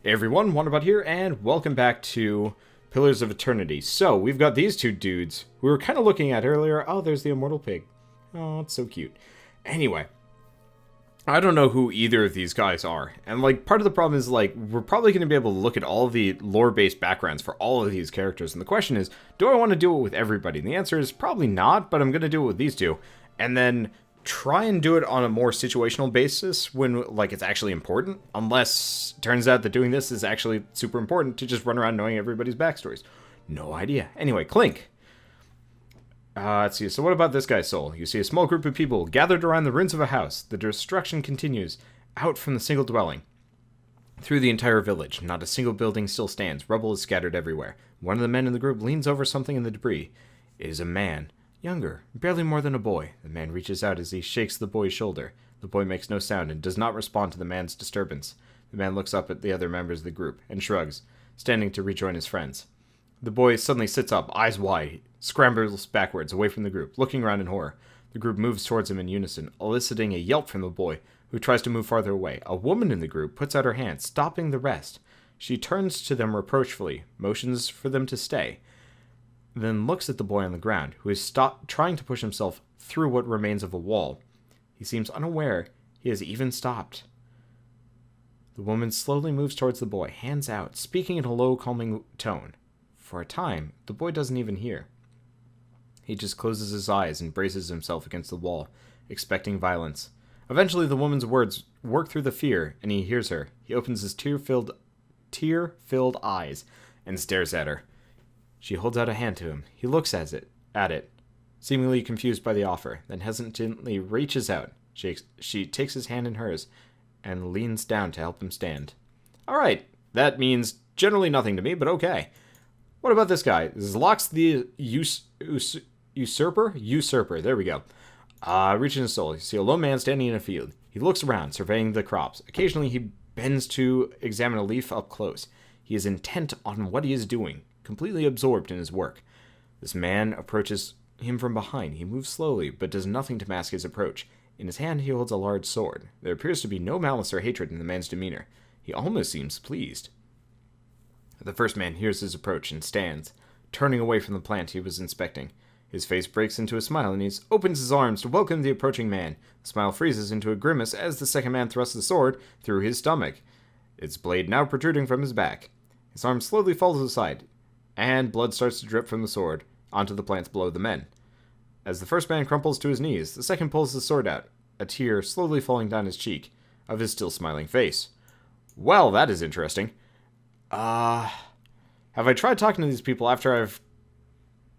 Hey everyone, Wanderbot here, and welcome back to Pillars of Eternity. So, we've got these two dudes we were kind of looking at earlier. Oh, there's the immortal pig. Oh, it's so cute. Anyway, I don't know who either of these guys are. And, part of the problem is, we're probably going to be able to look at all of the lore-based backgrounds for all of these characters. And the question is, do I want to do it with everybody? And the answer is probably not, but I'm going to do it with these two. And then try and do it on a more situational basis when, it's actually important. Unless it turns out that doing this is actually super important to just run around knowing everybody's backstories. No idea. Anyway, Clink. Let's see. So what about this guy's soul? You see a small group of people gathered around the ruins of a house. The destruction continues out from the single dwelling. Through the entire village, not a single building still stands. Rubble is scattered everywhere. One of the men in the group leans over something in the debris. It is a man. Younger, barely more than a boy. The man reaches out as he shakes the boy's shoulder. The boy makes no sound and does not respond to the man's disturbance. The man looks up at the other members of the group and shrugs, standing to rejoin his friends. The boy suddenly sits up, eyes wide, scrambles backwards away from the group, looking around in horror. The group moves towards him in unison, eliciting a yelp from the boy, who tries to move farther away. A woman in the group puts out her hand, stopping the rest. She turns to them reproachfully, motions for them to stay, then looks at the boy on the ground, who is trying to push himself through what remains of a wall. He seems unaware he has even stopped. The woman slowly moves towards the boy, hands out, speaking in a low, calming tone. For a time, the boy doesn't even hear. He just closes his eyes and braces himself against the wall, expecting violence. Eventually, the woman's words work through the fear, and he hears her. He opens his tear-filled eyes and stares at her. She holds out a hand to him. He looks at it, seemingly confused by the offer, then hesitantly reaches out. She takes his hand in hers and leans down to help him stand. Alright, that means generally nothing to me, but okay. What about this guy? Zlox the Usurper? Usurper, there we go. Reaching his soul, you see a lone man standing in a field. He looks around, surveying the crops. Occasionally he bends to examine a leaf up close. He is intent on what he is doing, completely absorbed in his work. This man approaches him from behind. He moves slowly, but does nothing to mask his approach. In his hand he holds a large sword. There appears to be no malice or hatred in the man's demeanor. He almost seems pleased. The first man hears his approach and stands, turning away from the plant he was inspecting. His face breaks into a smile, and he opens his arms to welcome the approaching man. The smile freezes into a grimace as the second man thrusts the sword through his stomach, its blade now protruding from his back. His arm slowly falls aside, and blood starts to drip from the sword onto the plants below the men. As the first man crumples to his knees, the second pulls the sword out, a tear slowly falling down his cheek of his still smiling face. Well, that is interesting. Have I tried talking to these people after I've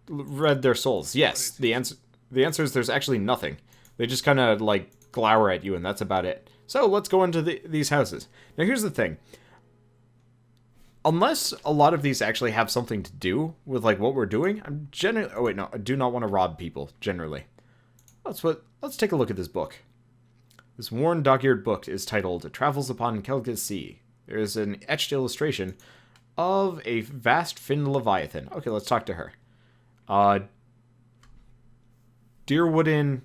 read their souls? Yes. The answer is there's actually nothing. They just kind of, glower at you, and that's about it. So, let's go into these houses. Now, here's the thing. Unless a lot of these actually have something to do with, what we're doing, I'm generally... Oh, wait, no. I do not want to rob people, generally. Let's take a look at this book. This worn, dog-eared book is titled Travels Upon Kelga's Sea. There is an etched illustration of a vast fin leviathan. Okay, let's talk to her. Dear wooden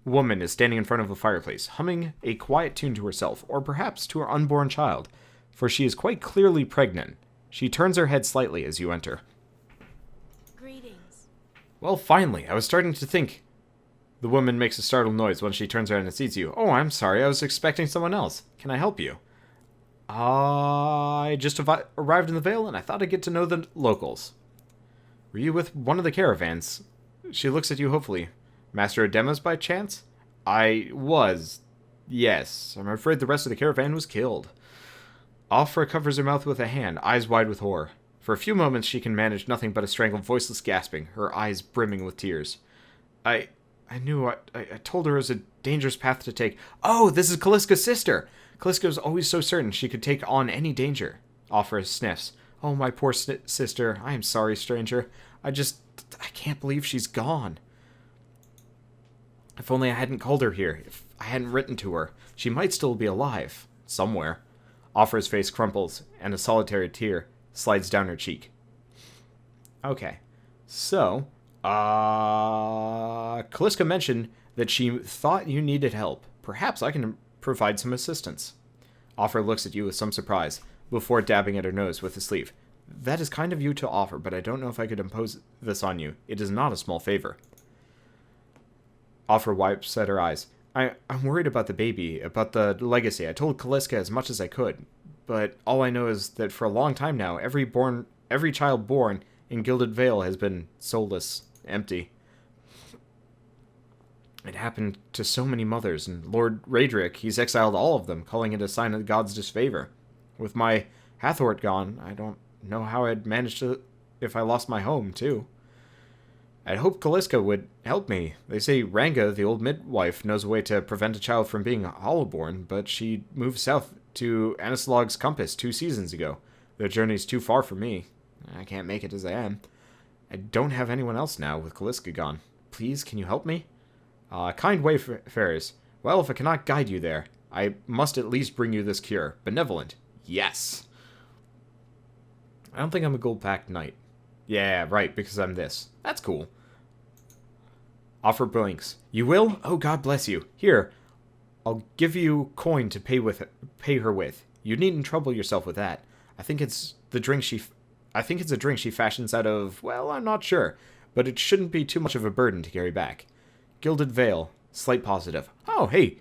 woman is standing in front of a fireplace, humming a quiet tune to herself, or perhaps to her unborn child, for she is quite clearly pregnant. She turns her head slightly as you enter. Greetings. Well, finally, I was starting to think. The woman makes a startled noise when she turns around and sees you. Oh, I'm sorry, I was expecting someone else. Can I help you? I just arrived in the Vale, and I thought I'd get to know the locals. Were you with one of the caravans? She looks at you hopefully. Master of Demos by chance? I was. Yes. I'm afraid the rest of the caravan was killed. Afra covers her mouth with a hand, eyes wide with horror. For a few moments she can manage nothing but a strangled, voiceless gasping, her eyes brimming with tears. I told her it was a dangerous path to take. Oh, this is Kaliska's sister! Kaliska was always so certain she could take on any danger. Afra sniffs. Oh, my poor sister. I am sorry, stranger. I can't believe she's gone. If only I hadn't called her here. If I hadn't written to her. She might still be alive. Somewhere. Afra's face crumples, and a solitary tear slides down her cheek. Okay. So, Kaliska mentioned that she thought you needed help. Perhaps I can provide some assistance. Afra looks at you with some surprise. before dabbing at her nose with his sleeve. That is kind of you to offer, but I don't know if I could impose this on you. It is not a small favor. Offer wipes at her eyes. I'm worried about the baby, about the legacy. I told Kaliska as much as I could, but all I know is that for a long time now, every child born in Gilded Vale has been soulless, empty. It happened to so many mothers, and Lord Raedric, he's exiled all of them, calling it a sign of God's disfavor. With my Hathort gone, I don't know how I'd manage to if I lost my home, too. I'd hoped Kaliska would help me. They say Ranga, the old midwife, knows a way to prevent a child from being hollowborn, but she moved south to Anislog's Compass 2 seasons ago. The journey's too far for me. I can't make it as I am. I don't have anyone else now with Kaliska gone. Please, can you help me? Kind wayfarers. Well, if I cannot guide you there, I must at least bring you this cure. Benevolent. Yes. I don't think I'm a gold-packed knight. Yeah, right, because I'm this. That's cool. Offer blinks. You will? Oh, God bless you. Here, I'll give you coin to pay her with. You needn't trouble yourself with that. I think it's a drink she fashions out of, well, I'm not sure, but it shouldn't be too much of a burden to carry back. Gilded Vale, slight positive. Oh, hey.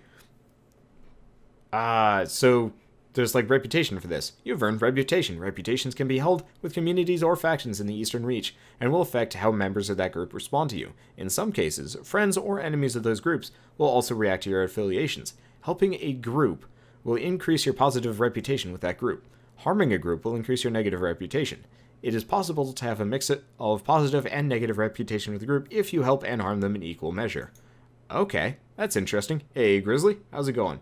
So there's like reputation for this. You've earned reputation. Reputations can be held with communities or factions in the Eastern Reach, and will affect how members of that group respond to you. In some cases, friends or enemies of those groups will also react to your affiliations. Helping a group will increase your positive reputation with that group. Harming a group will increase your negative reputation. It is possible to have a mix of positive and negative reputation with the group if you help and harm them in equal measure. Okay, that's interesting. Hey, Grizzly, how's it going?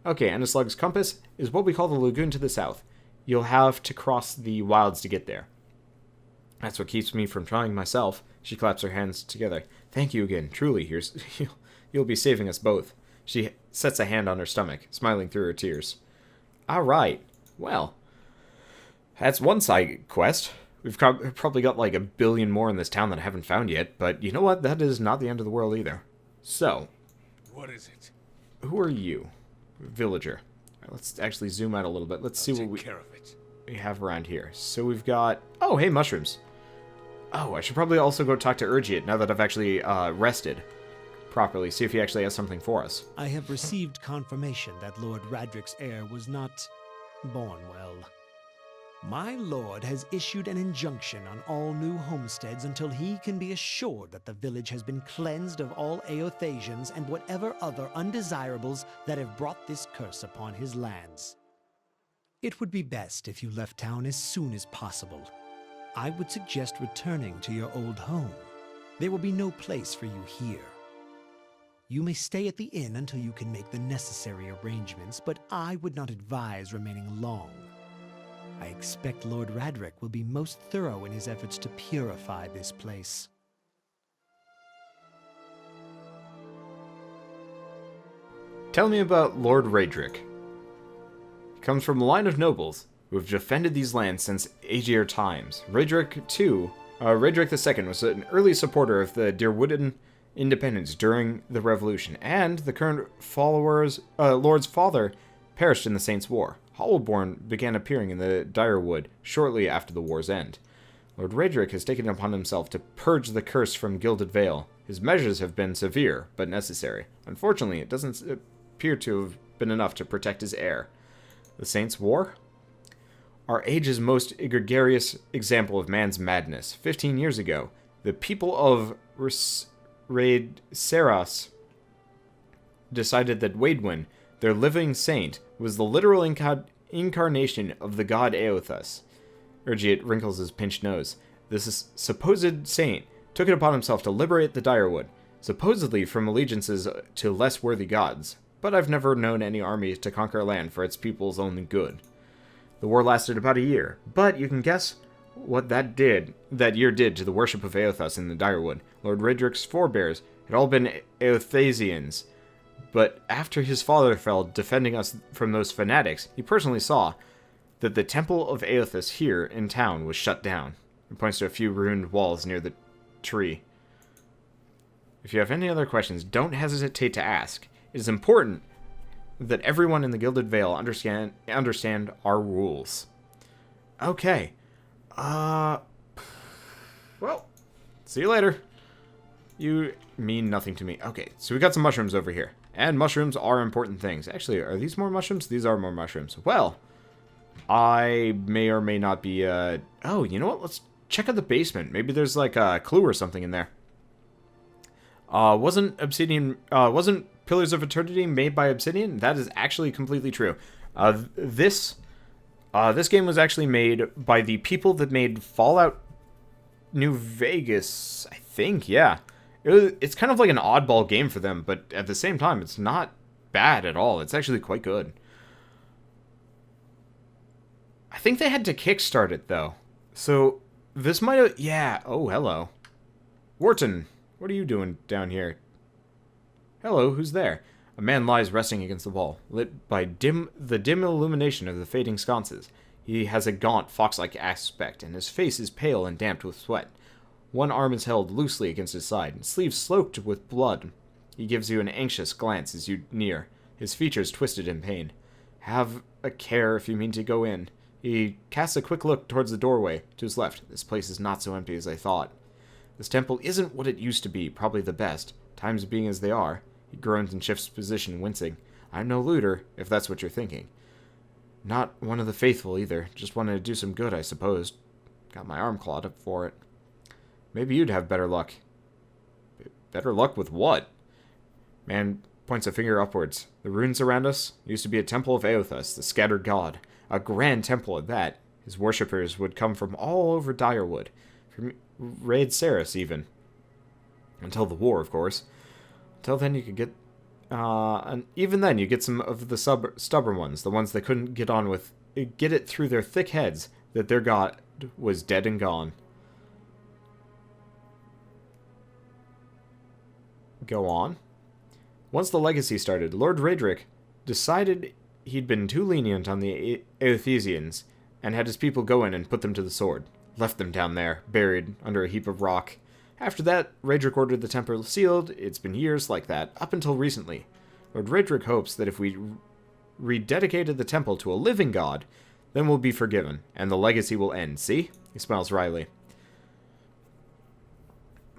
Okay, Anislog's Compass is what we call the lagoon to the south. You'll have to cross the wilds to get there. That's what keeps me from trying myself. She claps her hands together. Thank you again. Truly, you'll be saving us both. She sets a hand on her stomach, smiling through her tears. All right. Well, that's one side quest. We've probably got like 1 billion more in this town that I haven't found yet, but you know what? That is not the end of the world either. So, what is it? Who are you? Villager. Right, let's actually zoom out a little bit. Let's see what we have around here. So we've got... Oh, hey, mushrooms. Oh, I should probably also go talk to Urgiet now that I've actually rested properly. See if he actually has something for us. I have received confirmation that Lord Radric's heir was not born well. My lord has issued an injunction on all new homesteads until he can be assured that the village has been cleansed of all Eothasians and whatever other undesirables that have brought this curse upon his lands. It would be best if you left town as soon as possible. I would suggest returning to your old home. There will be no place for you here. You may stay at the inn until you can make the necessary arrangements, but I would not advise remaining long. I expect Lord Radric will be most thorough in his efforts to purify this place. Tell me about Lord Raedric. He comes from a line of nobles who have defended these lands since Aegir times. Raedric II was an early supporter of the Dirwooden independence during the Revolution, and the current Lord's father perished in the Saints' War. Hollowborn began appearing in the Direwood shortly after the war's end. Lord Raedric has taken it upon himself to purge the curse from Gilded Vale. His measures have been severe, but necessary. Unfortunately, it doesn't appear to have been enough to protect his heir. The Saints' War? Our age's most egregious example of man's madness. 15 years ago, the people of Seras decided that Waidwen, their living saint, was the literal incarnation of the god Eothas. Urgiet wrinkles his pinched nose. This supposed saint took it upon himself to liberate the Direwood, supposedly from allegiances to less worthy gods, but I've never known any army to conquer a land for its people's own good. The war lasted about a year, but you can guess what that year did to the worship of Eothas in the Direwood. Lord Raedric's forebears had all been Eothasians, but after his father fell defending us from those fanatics, he personally saw that the temple of Eothas here in town was shut down. He points to a few ruined walls near the tree. If you have any other questions, don't hesitate to ask. It is important that everyone in the Gilded Vale understand our rules. Okay. Well, see you later. You mean nothing to me. Okay, so we got some mushrooms over here. And mushrooms are important things. Actually, are these more mushrooms? These are more mushrooms. Well, I may or may not be, oh, you know what? Let's check out the basement. Maybe there's, like, a clue or something in there. Wasn't Pillars of Eternity made by Obsidian? That is actually completely true. This game was actually made by the people that made Fallout New Vegas, I think, yeah. It's kind of like an oddball game for them, but at the same time, it's not bad at all. It's actually quite good. I think they had to kickstart it, though. So, this might have... Yeah. Oh, hello. Wharton, what are you doing down here? Hello, who's there? A man lies resting against the wall, lit by the dim illumination of the fading sconces. He has a gaunt, fox-like aspect, and his face is pale and damped with sweat. One arm is held loosely against his side, and sleeves sloped with blood. He gives you an anxious glance as you near, his features twisted in pain. Have a care if you mean to go in. He casts a quick look towards the doorway to his left. This place is not so empty as I thought. This temple isn't what it used to be, probably the best, times being as they are. He groans and shifts position, wincing. I'm no looter, if that's what you're thinking. Not one of the faithful, either. Just wanted to do some good, I suppose. Got my arm clawed up for it. Maybe you'd have better luck. Better luck with what? Man points a finger upwards. The ruins around us used to be a temple of Aothas, the scattered god. A grand temple at that. His worshippers would come from all over Direwood. From Raid Saris, even. Until the war, of course. Until then, you could get... and even then, you get some of the stubborn ones. The ones that couldn't get it through their thick heads that their god was dead and gone. Go on. Once the legacy started, Lord Raedric decided he'd been too lenient on the Aothesians and had his people go in and put them to the sword. Left them down there, buried under a heap of rock. After that, Raedric ordered the temple sealed. It's been years like that, up until recently. Lord Raedric hopes that if we rededicated the temple to a living god, then we'll be forgiven, and the legacy will end. See? He smiles wryly.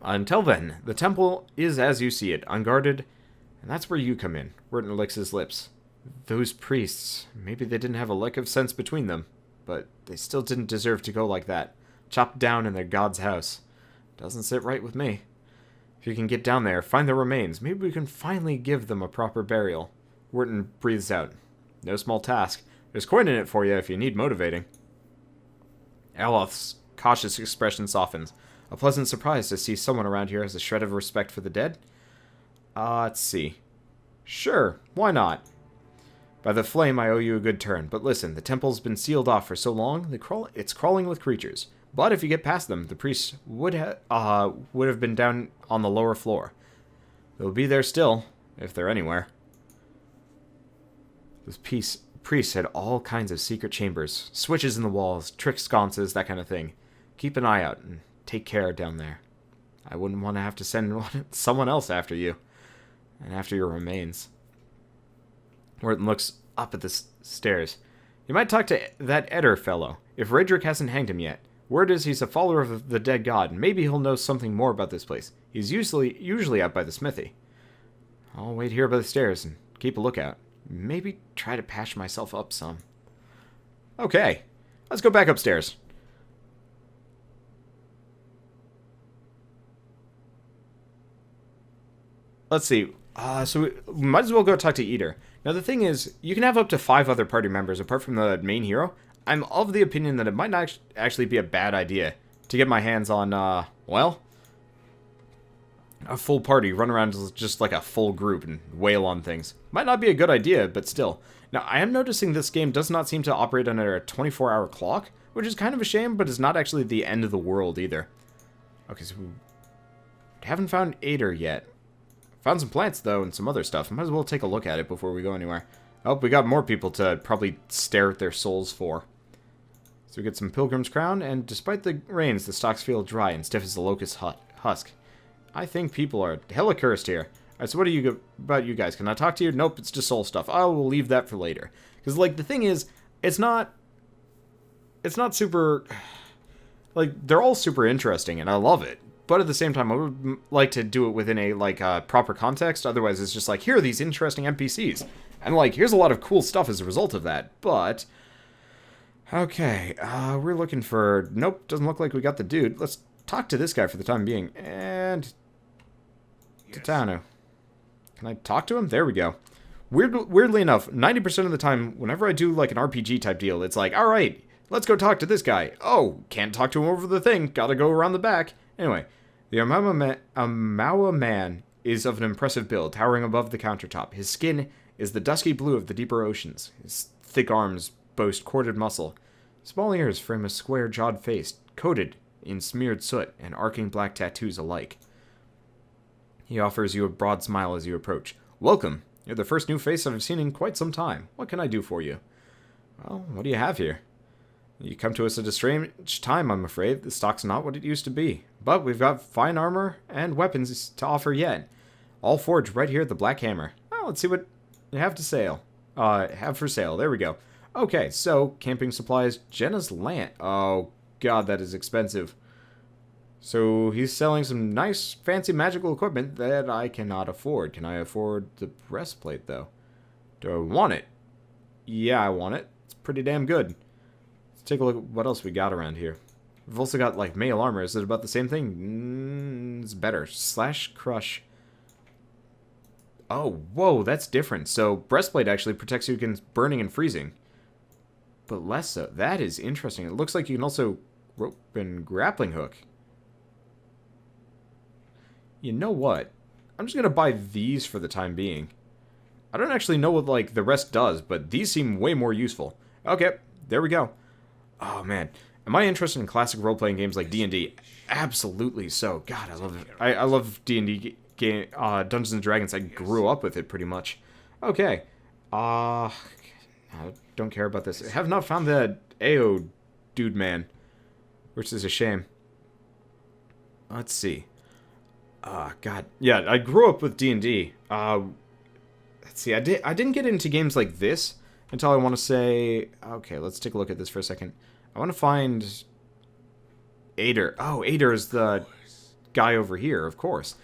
Until then, the temple is as you see it, unguarded, and that's where you come in. Wharton licks his lips. Those priests, maybe they didn't have a lick of sense between them, but they still didn't deserve to go like that. Chopped down in their god's house. Doesn't sit right with me. If you can get down there, find their remains, maybe we can finally give them a proper burial. Wharton breathes out. No small task. There's coin in it for you if you need motivating. Aloth's cautious expression softens. A pleasant surprise to see someone around here has a shred of respect for the dead? Let's see. Sure, why not? By the flame, I owe you a good turn, but listen, the temple's been sealed off for so long, it's crawling with creatures. But if you get past them, the priests would have been down on the lower floor. They'll be there still, if they're anywhere. Those priests had all kinds of secret chambers, switches in the walls, trick sconces, that kind of thing. Keep an eye out, and take care down there. I wouldn't want to have to send someone else after you. And after your remains. Wharton looks up at the stairs. You might talk to that Eder fellow. If Raedric hasn't hanged him yet. Word is he's a follower of the dead god, and maybe he'll know something more about this place. He's usually out by the smithy. I'll wait here by the stairs and keep a lookout. Maybe try to patch myself up some. Okay, let's go back upstairs. Let's see. So we might as well go talk to Eder. Now the thing is, you can have up to 5 other party members apart from the main hero. I'm of the opinion that it might not actually be a bad idea to get my hands on, well, a full party, run around just like a full group and wail on things. Might not be a good idea, but still. Now, I am noticing this game does not seem to operate under a 24-hour clock, which is kind of a shame, but is not actually the end of the world either. Okay, so we haven't found Eder yet. Found some plants, though, and some other stuff. Might as well take a look at it before we go anywhere. Oh, we got more people to probably stare at their souls for. So we get some Pilgrim's Crown, and despite the rains, the stalks feel dry and stiff as the locust husk. I think people are hella cursed here. Alright, so what about you guys? Can I talk to you? Nope, it's just soul stuff. I will leave that for later. Because, like, the thing is, it's not it's not super, like, they're all super interesting, and I love it. But at the same time, I would like to do it within a, like, proper context. Otherwise, it's just like, here are these interesting NPCs. And, like, here's a lot of cool stuff as a result of that. But, okay, we're looking for, nope, doesn't look like we got the dude. Let's talk to this guy for the time being. And, Titano. Can I talk to him? There we go. Weirdly enough, 90% of the time, whenever I do, like, an RPG type deal, it's like, alright, let's go talk to this guy. Oh, can't talk to him over the thing. Gotta go around the back. Anyway, the Amawa man is of an impressive build, towering above the countertop. His skin is the dusky blue of the deeper oceans. His thick arms boast corded muscle. Small ears frame a square-jawed face, coated in smeared soot and arcing black tattoos alike. He offers you a broad smile as you approach. Welcome. You're the first new face I've seen in quite some time. What can I do for you? Well, what do you have here? You come to us at a strange time, I'm afraid. The stock's not what it used to be. But we've got fine armor and weapons to offer yet. All forged right here at the Black Hammer. Well, let's see what you have to sale. Have for sale. There we go. Okay, so, camping supplies. Jenna's Land. Oh, God, that is expensive. So, he's selling some nice, fancy magical equipment that I cannot afford. Can I afford the breastplate, though? Do I want it? Yeah, I want it. It's pretty damn good. Let's take a look at what else we got around here. We've also got, like, mail armor. Is it about the same thing? It's better. Slash Crush. Oh, whoa, that's different. So, breastplate actually protects you against burning and freezing. But less so. That is interesting. It looks like you can also rope and grappling hook. You know what? I'm just going to buy these for the time being. I don't actually know what, like, the rest does, but these seem way more useful. Okay, there we go. Oh, man. Am I interested in classic role-playing games like D&D? Absolutely so. God, I love it. I love D&D game, Dungeons & Dragons. I grew up with it, pretty much. Okay. I don't care about this. I have not found the AO dude man, which is a shame. Let's see. God. Yeah, I grew up with D&D. Let's see. I didn't get into games like this until I want to say... Okay, let's take a look at this for a second. I want to find Eder. Oh, Eder is the guy over here, of course.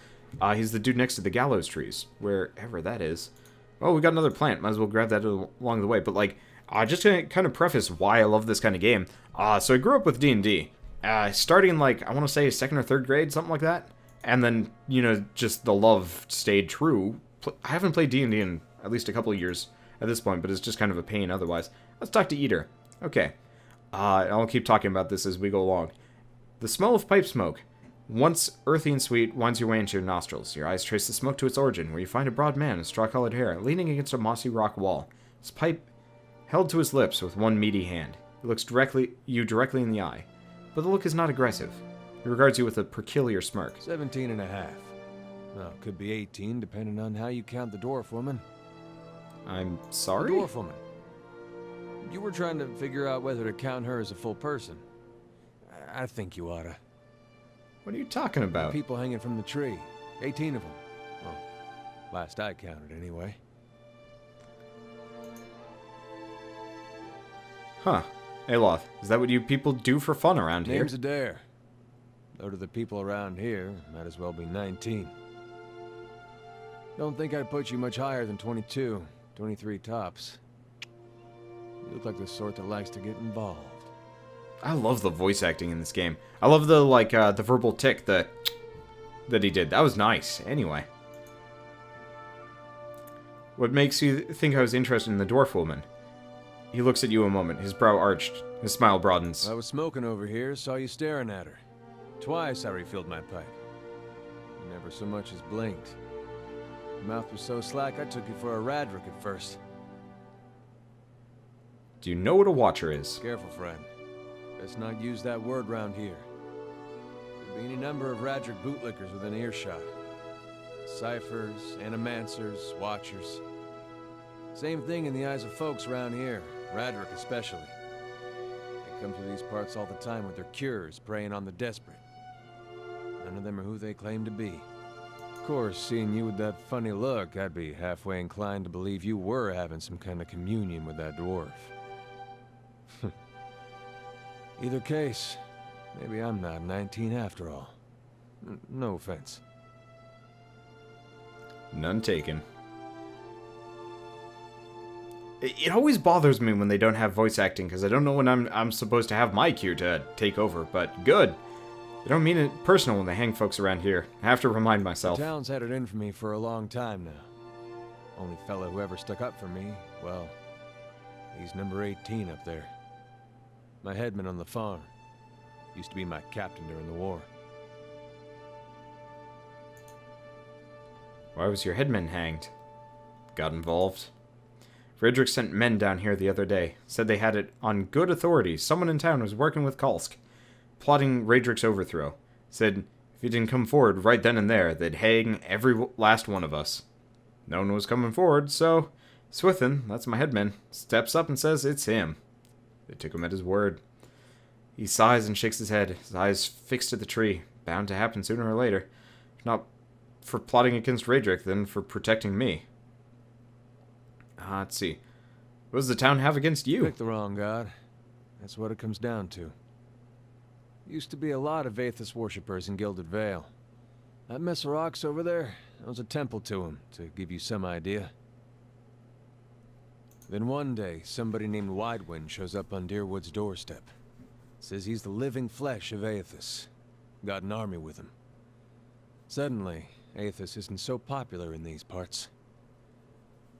He's the dude next to the gallows trees, wherever that is. Oh, we got another plant. Might as well grab that along the way. But, like, just to kind of preface why I love this kind of game. So I grew up with D&D. Starting, like, I want to say 2nd or 3rd grade, something like that. And then, you know, just the love stayed true. I haven't played D&D in at least a couple of years at this point, but it's just kind of a pain otherwise. Let's talk to Eder. Okay. I'll keep talking about this as we go along. The smell of pipe smoke, once earthy and sweet, winds your way into your nostrils. Your eyes trace the smoke to its origin, where you find a broad man in straw-colored hair, leaning against a mossy rock wall. His pipe held to his lips with one meaty hand. He looks you directly in the eye, but the look is not aggressive. He regards you with a peculiar smirk. 17 and a half. Well, could be 18, depending on how you count the dwarf woman. I'm sorry? The dwarf woman. You were trying to figure out whether to count her as a full person. I think you oughta. What are you talking about? The people hanging from the tree. 18 of them. Well, last I counted, anyway. Huh. Aloth, is that what you people do for fun around here? Name's Eder. Though to the people around here, might as well be 19. Don't think I'd put you much higher than 22, 23 tops. You look like the sort that likes to get involved. I love the voice acting in this game. I love the, like, the verbal tick that he did. That was nice. Anyway. What makes you think I was interested in the dwarf woman? He looks at you a moment, his brow arched, his smile broadens. I was smoking over here, saw you staring at her. Twice I refilled my pipe. You never so much as blinked. Your mouth was so slack I took you for a Radric at first. Do you know what a watcher is? Careful, friend. Best not use that word round here. There'll be any number of Radric bootlickers within earshot. Ciphers, animancers, watchers. Same thing in the eyes of folks around here, Radric especially. They come through these parts all the time with their cures, preying on the desperate. None of them are who they claim to be. Of course, seeing you with that funny look, I'd be halfway inclined to believe you were having some kind of communion with that dwarf. Either case, maybe I'm not 19 after all. No offense. None taken. It always bothers me when they don't have voice acting, because I don't know when I'm supposed to have my cue to take over, but good. They don't mean it personal when they hang folks around here. I have to remind myself. The town's had it in for me for a long time now. Only fella who ever stuck up for me, well, he's number 18 up there. My headman on the farm. Used to be my captain during the war. Why was your headman hanged? Got involved? Friedrich sent men down here the other day. Said they had it on good authority. Someone in town was working with Kalsk, plotting Radric's overthrow. Said if he didn't come forward right then and there, they'd hang every last one of us. No one was coming forward, so Swithin, that's my headman, steps up and says it's him. They took him at his word. He sighs and shakes his head, his eyes fixed at the tree. Bound to happen sooner or later. If not for plotting against Radric, then for protecting me. Let's see. What does the town have against you? Pick the wrong god. That's what it comes down to. Used to be a lot of Aethys worshippers in Gilded Vale. That mess of rocks over there, that was a temple to him, to give you some idea. Then one day, somebody named Widewind shows up on Deerwood's doorstep. Says he's the living flesh of Aethys. Got an army with him. Suddenly, Aethys isn't so popular in these parts.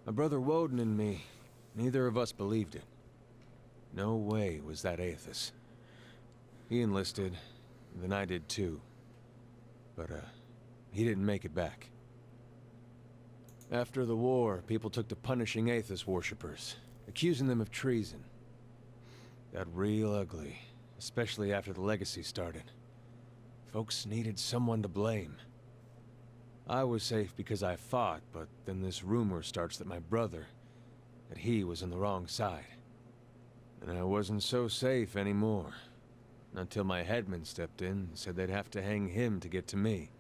My brother Woden and me, neither of us believed it. No way was that Aethys. He enlisted, and then I did too. But, he didn't make it back. After the war, people took to punishing Aethys worshippers, accusing them of treason. Got real ugly, especially after the legacy started. Folks needed someone to blame. I was safe because I fought, but then this rumor starts that my brother, that he was on the wrong side. And I wasn't so safe anymore. Until my headman stepped in and said they'd have to hang him to get to me.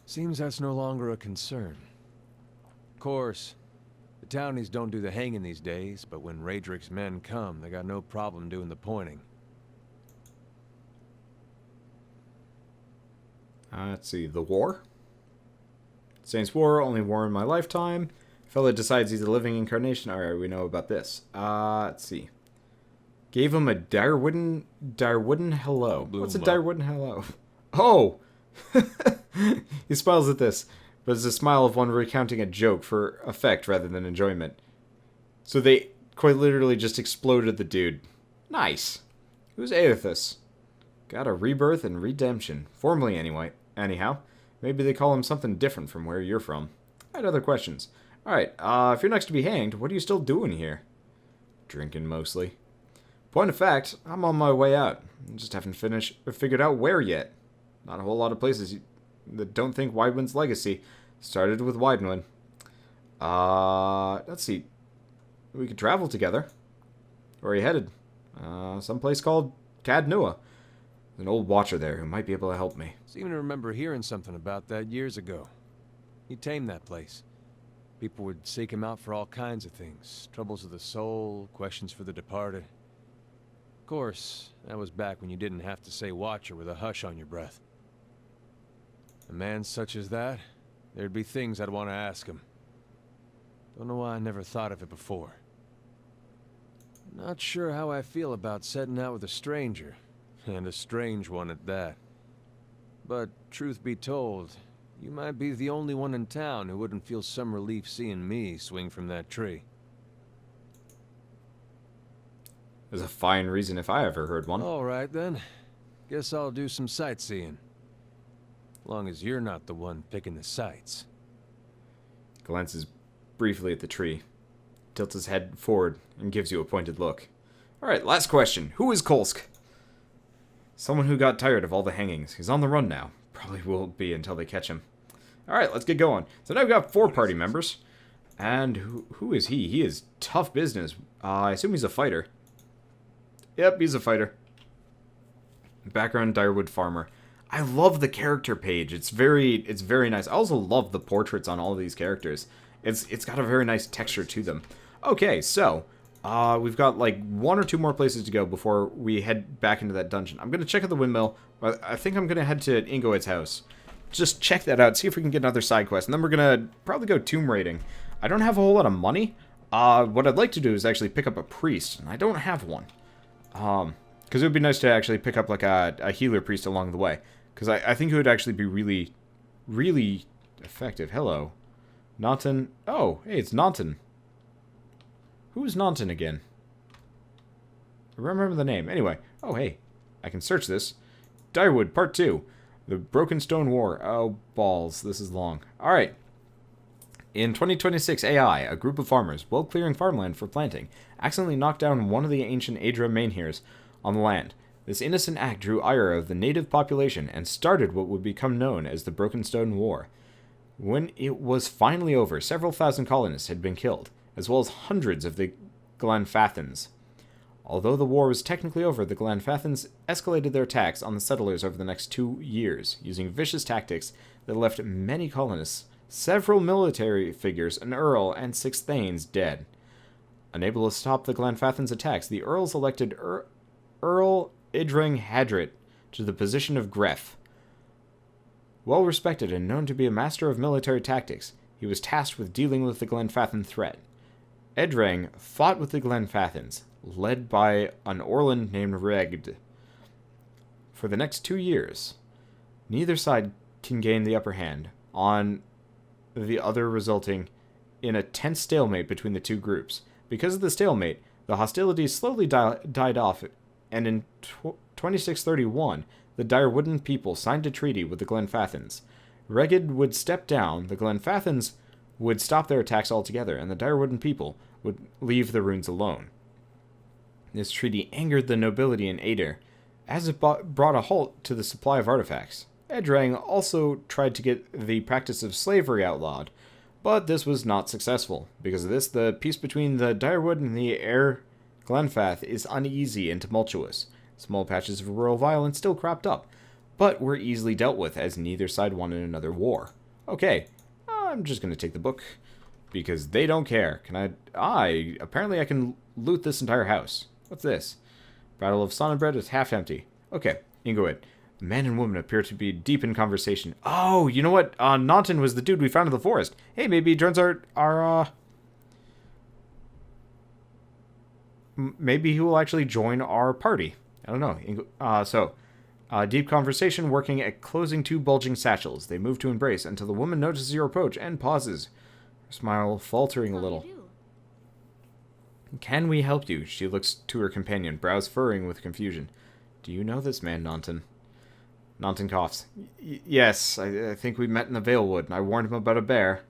Seems that's no longer a concern. Of course, the townies don't do the hanging these days, but when Radric's men come, they got no problem doing the pointing. Let's see, the war? Saints War, only war in my lifetime. Fella decides he's a living incarnation. Alright, we know about this. Let's see. Gave him a Direwooden hello. What's a Direwooden hello? Oh! He smiles at this, but it's a smile of one recounting a joke for effect rather than enjoyment. So they quite literally just exploded the dude. Nice. Who's Aethys? Got a rebirth and redemption. Formally, anyway. Anyhow, maybe they call him something different from where you're from. I had other questions. Alright, if you're next to be hanged, what are you still doing here? Drinking, mostly. Point of fact, I'm on my way out. I just haven't figured out where yet. Not a whole lot of places that don't think Widewind's legacy started with Widewind. Let's see. We could travel together. Where are you headed? Someplace called Cadnua. There's an old watcher there who might be able to help me. Seem to remember hearing something about that years ago. He tamed that place. People would seek him out for all kinds of things. Troubles of the soul, questions for the departed. Of course, that was back when you didn't have to say watcher with a hush on your breath. A man such as that, there'd be things I'd want to ask him. Don't know why I never thought of it before. Not sure how I feel about setting out with a stranger. And a strange one at that. But, truth be told, you might be the only one in town who wouldn't feel some relief seeing me swing from that tree. There's a fine reason if I ever heard one. Alright then. Guess I'll do some sightseeing. Long as you're not the one picking the sights. Glances briefly at the tree. Tilts his head forward and gives you a pointed look. Alright, last question. Who is Kolsk? Someone who got tired of all the hangings. He's on the run now. Probably will be until they catch him. Alright, let's get going. So now we've got 4 party members. And who is he? He is tough business. I assume he's a fighter. Yep, he's a fighter. Background, Direwood Farmer. I love the character page. It's very nice. I also love the portraits on all of these characters. It's got a very nice texture to them. Okay, so We've got like 1 or 2 more places to go before we head back into that dungeon. I'm going to check out the windmill. I think I'm going to head to Ingoid's house. Just check that out, see if we can get another side quest. And then we're going to probably go tomb raiding. I don't have a whole lot of money. What I'd like to do is actually pick up a priest. And I don't have one. Because it would be nice to actually pick up like a healer priest along the way. Because I think it would actually be really, really effective. Hello. Naughton. Oh, hey, it's Naughton. Who is Naughton again? I remember the name. Anyway. Oh, hey. I can search this. Direwood, Part 2. The Broken Stone War. Oh, balls. This is long. Alright. In 2026 AI, a group of farmers, while clearing farmland for planting, accidentally knocked down one of the ancient Eder menhirs on the land. This innocent act drew ire of the native population and started what would become known as the Broken Stone War. When it was finally over, several thousand colonists had been killed, as well as hundreds of the Glenfathans. Although the war was technically over, the Glenfathans escalated their attacks on the settlers over the next 2 years, using vicious tactics that left many colonists, several military figures, an earl, and 6 thanes dead. Unable to stop the Glenfathans' attacks, the earls elected Earl Idring Hadrit to the position of Gref. Well respected and known to be a master of military tactics, he was tasked with dealing with the Glenfathan threat. Edrang fought with the Glenfathans, led by an Orland named Regd. For the next 2 years, neither side can gain the upper hand on the other, resulting in a tense stalemate between the two groups. Because of the stalemate, the hostilities slowly died off, and in 2631, the Direwooden people signed a treaty with the Glenfathans. Reged would step down, the Glenfathans would stop their attacks altogether, and the Direwooden people would leave the ruins alone. This treaty angered the nobility in Eder, as it brought a halt to the supply of artifacts. Edrang also tried to get the practice of slavery outlawed, but this was not successful. Because of this, the peace between the Direwood and the Air Glenfath is uneasy and tumultuous. Small patches of rural violence still cropped up, but were easily dealt with as neither side wanted another war. Okay, I'm just going to take the book, because they don't care. Can I... apparently I can loot this entire house. What's this? Battle of Sonnenbred is half empty. Okay, Ingoid. The man and woman appear to be deep in conversation. Oh, you know what? Naughton was the dude we found in the forest. Hey, maybe he joins our maybe he will actually join our party. I don't know. Deep conversation working at closing 2 bulging satchels. They move to embrace until the woman notices your approach and pauses, her smile faltering a little. Can we help you? She looks to her companion, brows furrowing with confusion. Do you know this man, Naughton? Naughton coughs. Yes, I think we met in the Valewood, and I warned him about a bear.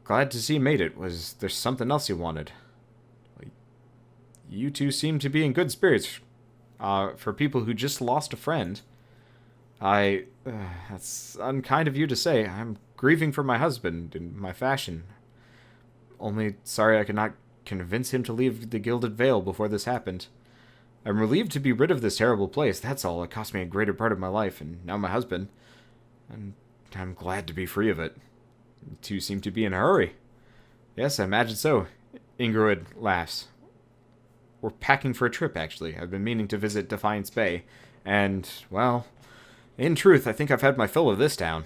Glad to see he made it. Was there something else you wanted? You two seem to be in good spirits, for people who just lost a friend. That's unkind of you to say. I'm grieving for my husband in my fashion. Only sorry I could not convince him to leave the Gilded Vale before this happened. I'm relieved to be rid of this terrible place, that's all. It cost me a greater part of my life, and now my husband. And I'm glad to be free of it. You two seem to be in a hurry. Yes, I imagine so. Ingrid laughs. We're packing for a trip, actually. I've been meaning to visit Defiance Bay, and, well, in truth, I think I've had my fill of this town.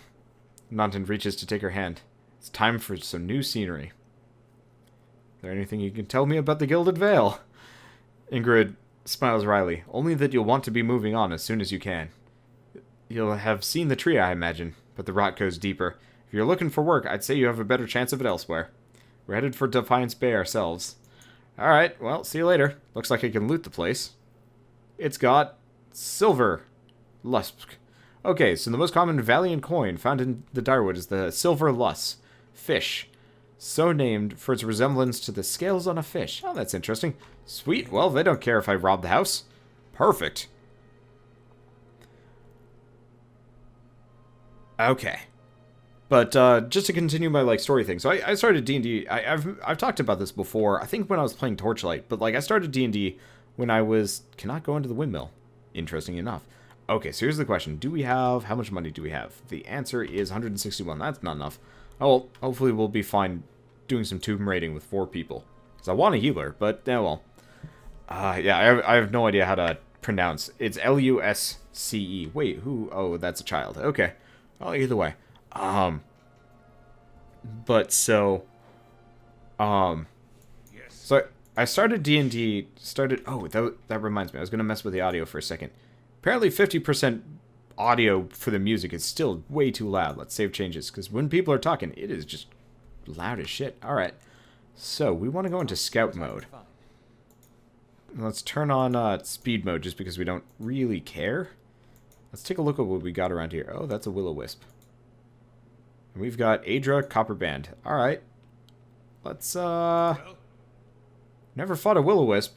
Naughton reaches to take her hand. It's time for some new scenery. Is there anything you can tell me about the Gilded Vale? Ingrid smiles wryly. Only that you'll want to be moving on as soon as you can. You'll have seen the tree, I imagine, but the rot goes deeper. If you're looking for work, I'd say you have a better chance of it elsewhere. We're headed for Defiance Bay ourselves. Alright, well, see you later. Looks like I can loot the place. It's got silver. Lusk. Okay, so the most common Valiant coin found in the Direwood is the silver lus. Fish. So named for its resemblance to the scales on a fish. Oh, that's interesting. Sweet, well, they don't care if I rob the house. Perfect. Okay. But just to continue my story thing, so I started D&D. I've talked about this before. I think when I was playing Torchlight, but I started D&D when I cannot go into the windmill. Interesting enough. Okay, so here's the question: how much money do we have? The answer is 161. That's not enough. Oh, hopefully we'll be fine doing some tomb raiding with 4 people. Because I want a healer, but, well. Yeah, I have no idea how to pronounce. It's Lusce. Wait, who? Oh, that's a child. Okay. Well, either way. But so... So I started D&D, oh, that reminds me, I was going to mess with the audio for a second. Apparently 50% audio for the music is still way too loud. Let's save changes, because when people are talking, it is just loud as shit. Alright, so we want to go into scout mode. Let's turn on speed mode, just because we don't really care. Let's take a look at what we got around here. Oh, that's a will-o-wisp. And we've got Eder, copper band. Alright. Let's, never fought a will-o-wisp.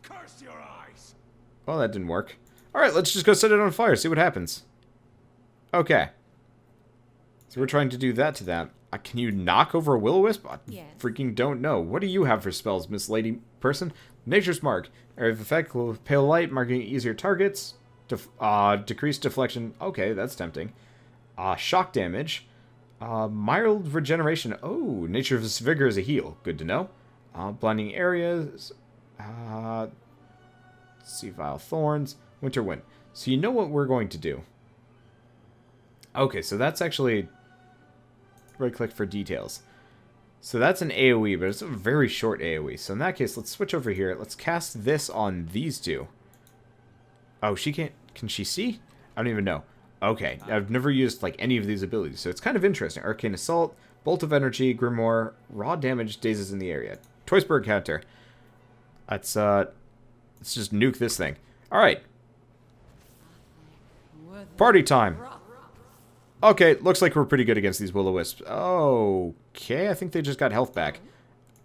Curse your eyes. Well, that didn't work. Alright, let's just go set it on fire, see what happens. Okay. So we're trying to do that to them. Can you knock over a will-o-wisp? I freaking don't know. What do you have for spells, Miss Lady Person? Nature's Mark. Area of effect with pale light, marking easier targets. Decreased deflection. Okay, that's tempting. Shock damage. Mild regeneration. Oh, Nature's Vigor is a heal. Good to know. Blinding areas. Let's see, Vile Thorns. Winter Wind. So you know what we're going to do. Okay, so that's actually... Right-click for details. So that's an AoE, but it's a very short AoE. So in that case, let's switch over here. Let's cast this on these two. Oh, she can't... Can she see? I don't even know. Okay, I've never used, like, any of these abilities, so it's kind of interesting. Arcane Assault, Bolt of Energy, Grimoire, Raw Damage, Dazes in the area. Choice per encounter. Let's just nuke this thing. Alright. Party time! Okay, looks like we're pretty good against these will-o-wisps. Okay, I think they just got health back.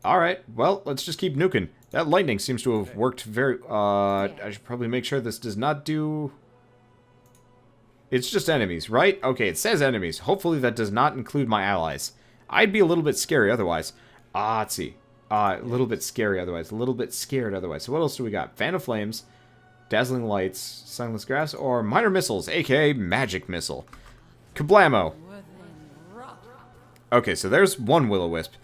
Alright, well, let's just keep nuking. That lightning seems to have worked very... I should probably make sure this does not do... It's just enemies, right? Okay, it says enemies. Hopefully that does not include my allies. I'd be a little bit scary otherwise. Let's see. A little bit scary otherwise. A little bit scared otherwise. So what else do we got? Fan of Flames, Dazzling Lights, Sunless Grass, or Minor Missiles, aka Magic Missile. Kablamo! Okay, so there's one will-o-wisp.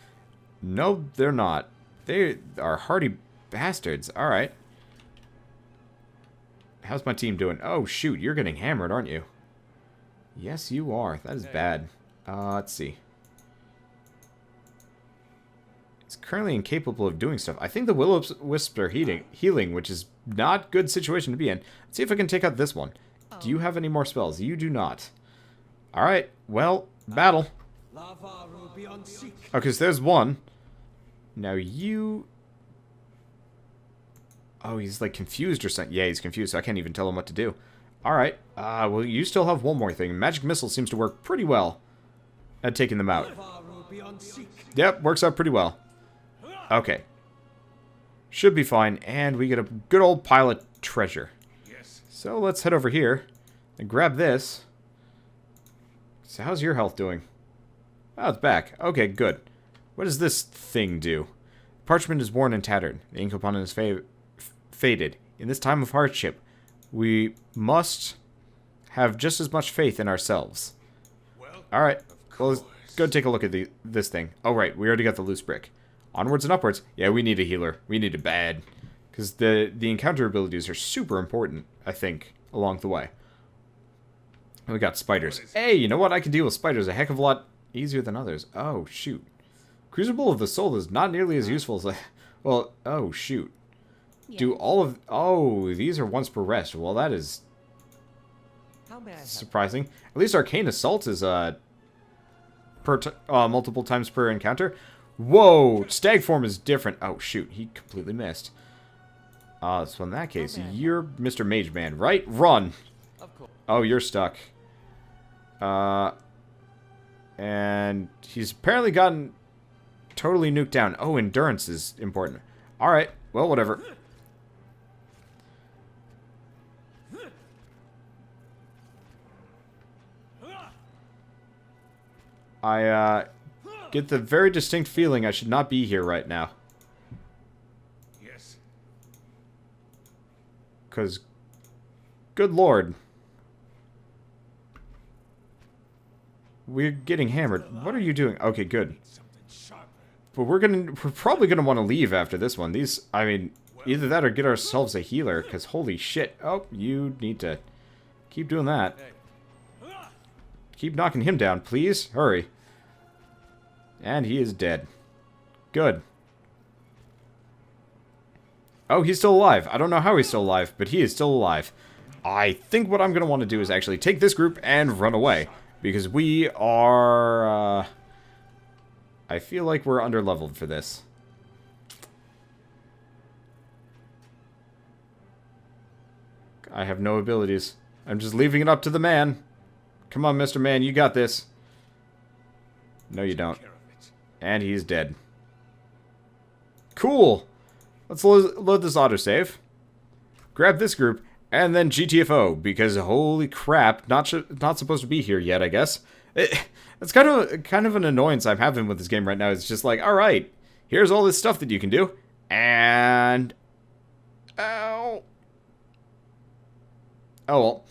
No, they're not. They are hardy bastards. Alright. How's my team doing? Oh, shoot, you're getting hammered, aren't you? Yes, you are. That is bad. Let's see. It's currently incapable of doing stuff. I think the will-o-wisps are healing, which is not a good situation to be in. Let's see if I can take out this one. Do you have any more spells? You do not. Alright, well, battle. Okay, so there's one. Now you... Oh, he's like confused or something. Yeah, he's confused, so I can't even tell him what to do. Alright, well, you still have one more thing. Magic Missile seems to work pretty well at taking them out. Yep, works out pretty well. Okay. Should be fine, and we get a good old pile of treasure. So let's head over here and grab this. So how's your health doing? Oh, it's back. Okay, good. What does this thing do? Parchment is worn and tattered. The ink upon it is faded. In this time of hardship, we must have just as much faith in ourselves. Alright, well, let's go take a look at this thing. Oh, right, we already got the loose brick. Onwards and upwards. Yeah, we need a healer. We need it bad. Because the encounter abilities are super important, I think, along the way. And we got spiders. Hey, you know what? I can deal with spiders a heck of a lot easier than others. Oh, shoot. Crucible of the Soul is not nearly as useful as... Well, oh, shoot. Do all of... Oh, these are once per rest. Well, that is... surprising. At least Arcane Assault is multiple times per encounter. Whoa! Stag form is different. Oh, shoot. He completely missed. So in that case, you're Mr. Mage Man, right? Run! Oh, you're stuck. And he's apparently gotten totally nuked down. Oh, endurance is important. Alright, well, whatever. I get the very distinct feeling I should not be here right now. Yes. Because, good lord. We're getting hammered. What are you doing? Okay, good. But we're probably gonna want to leave after this one. These, I mean, either that or get ourselves a healer, because holy shit. Oh, you need to keep doing that. Keep knocking him down, please. Hurry. And he is dead. Good. Oh, he's still alive. I don't know how he's still alive, but he is still alive. I think what I'm going to want to do is actually take this group and run away. Because we are... I feel like we're under-leveled for this. I have no abilities. I'm just leaving it up to the man. Come on, Mr. Man, you got this. No, you don't. And he's dead. Cool! Let's load this autosave. Grab this group, and then GTFO, because holy crap, not supposed to be here yet, I guess. It's kind of an annoyance I'm having with this game right now. It's just like, alright, here's all this stuff that you can do, and... Ow! Oh well.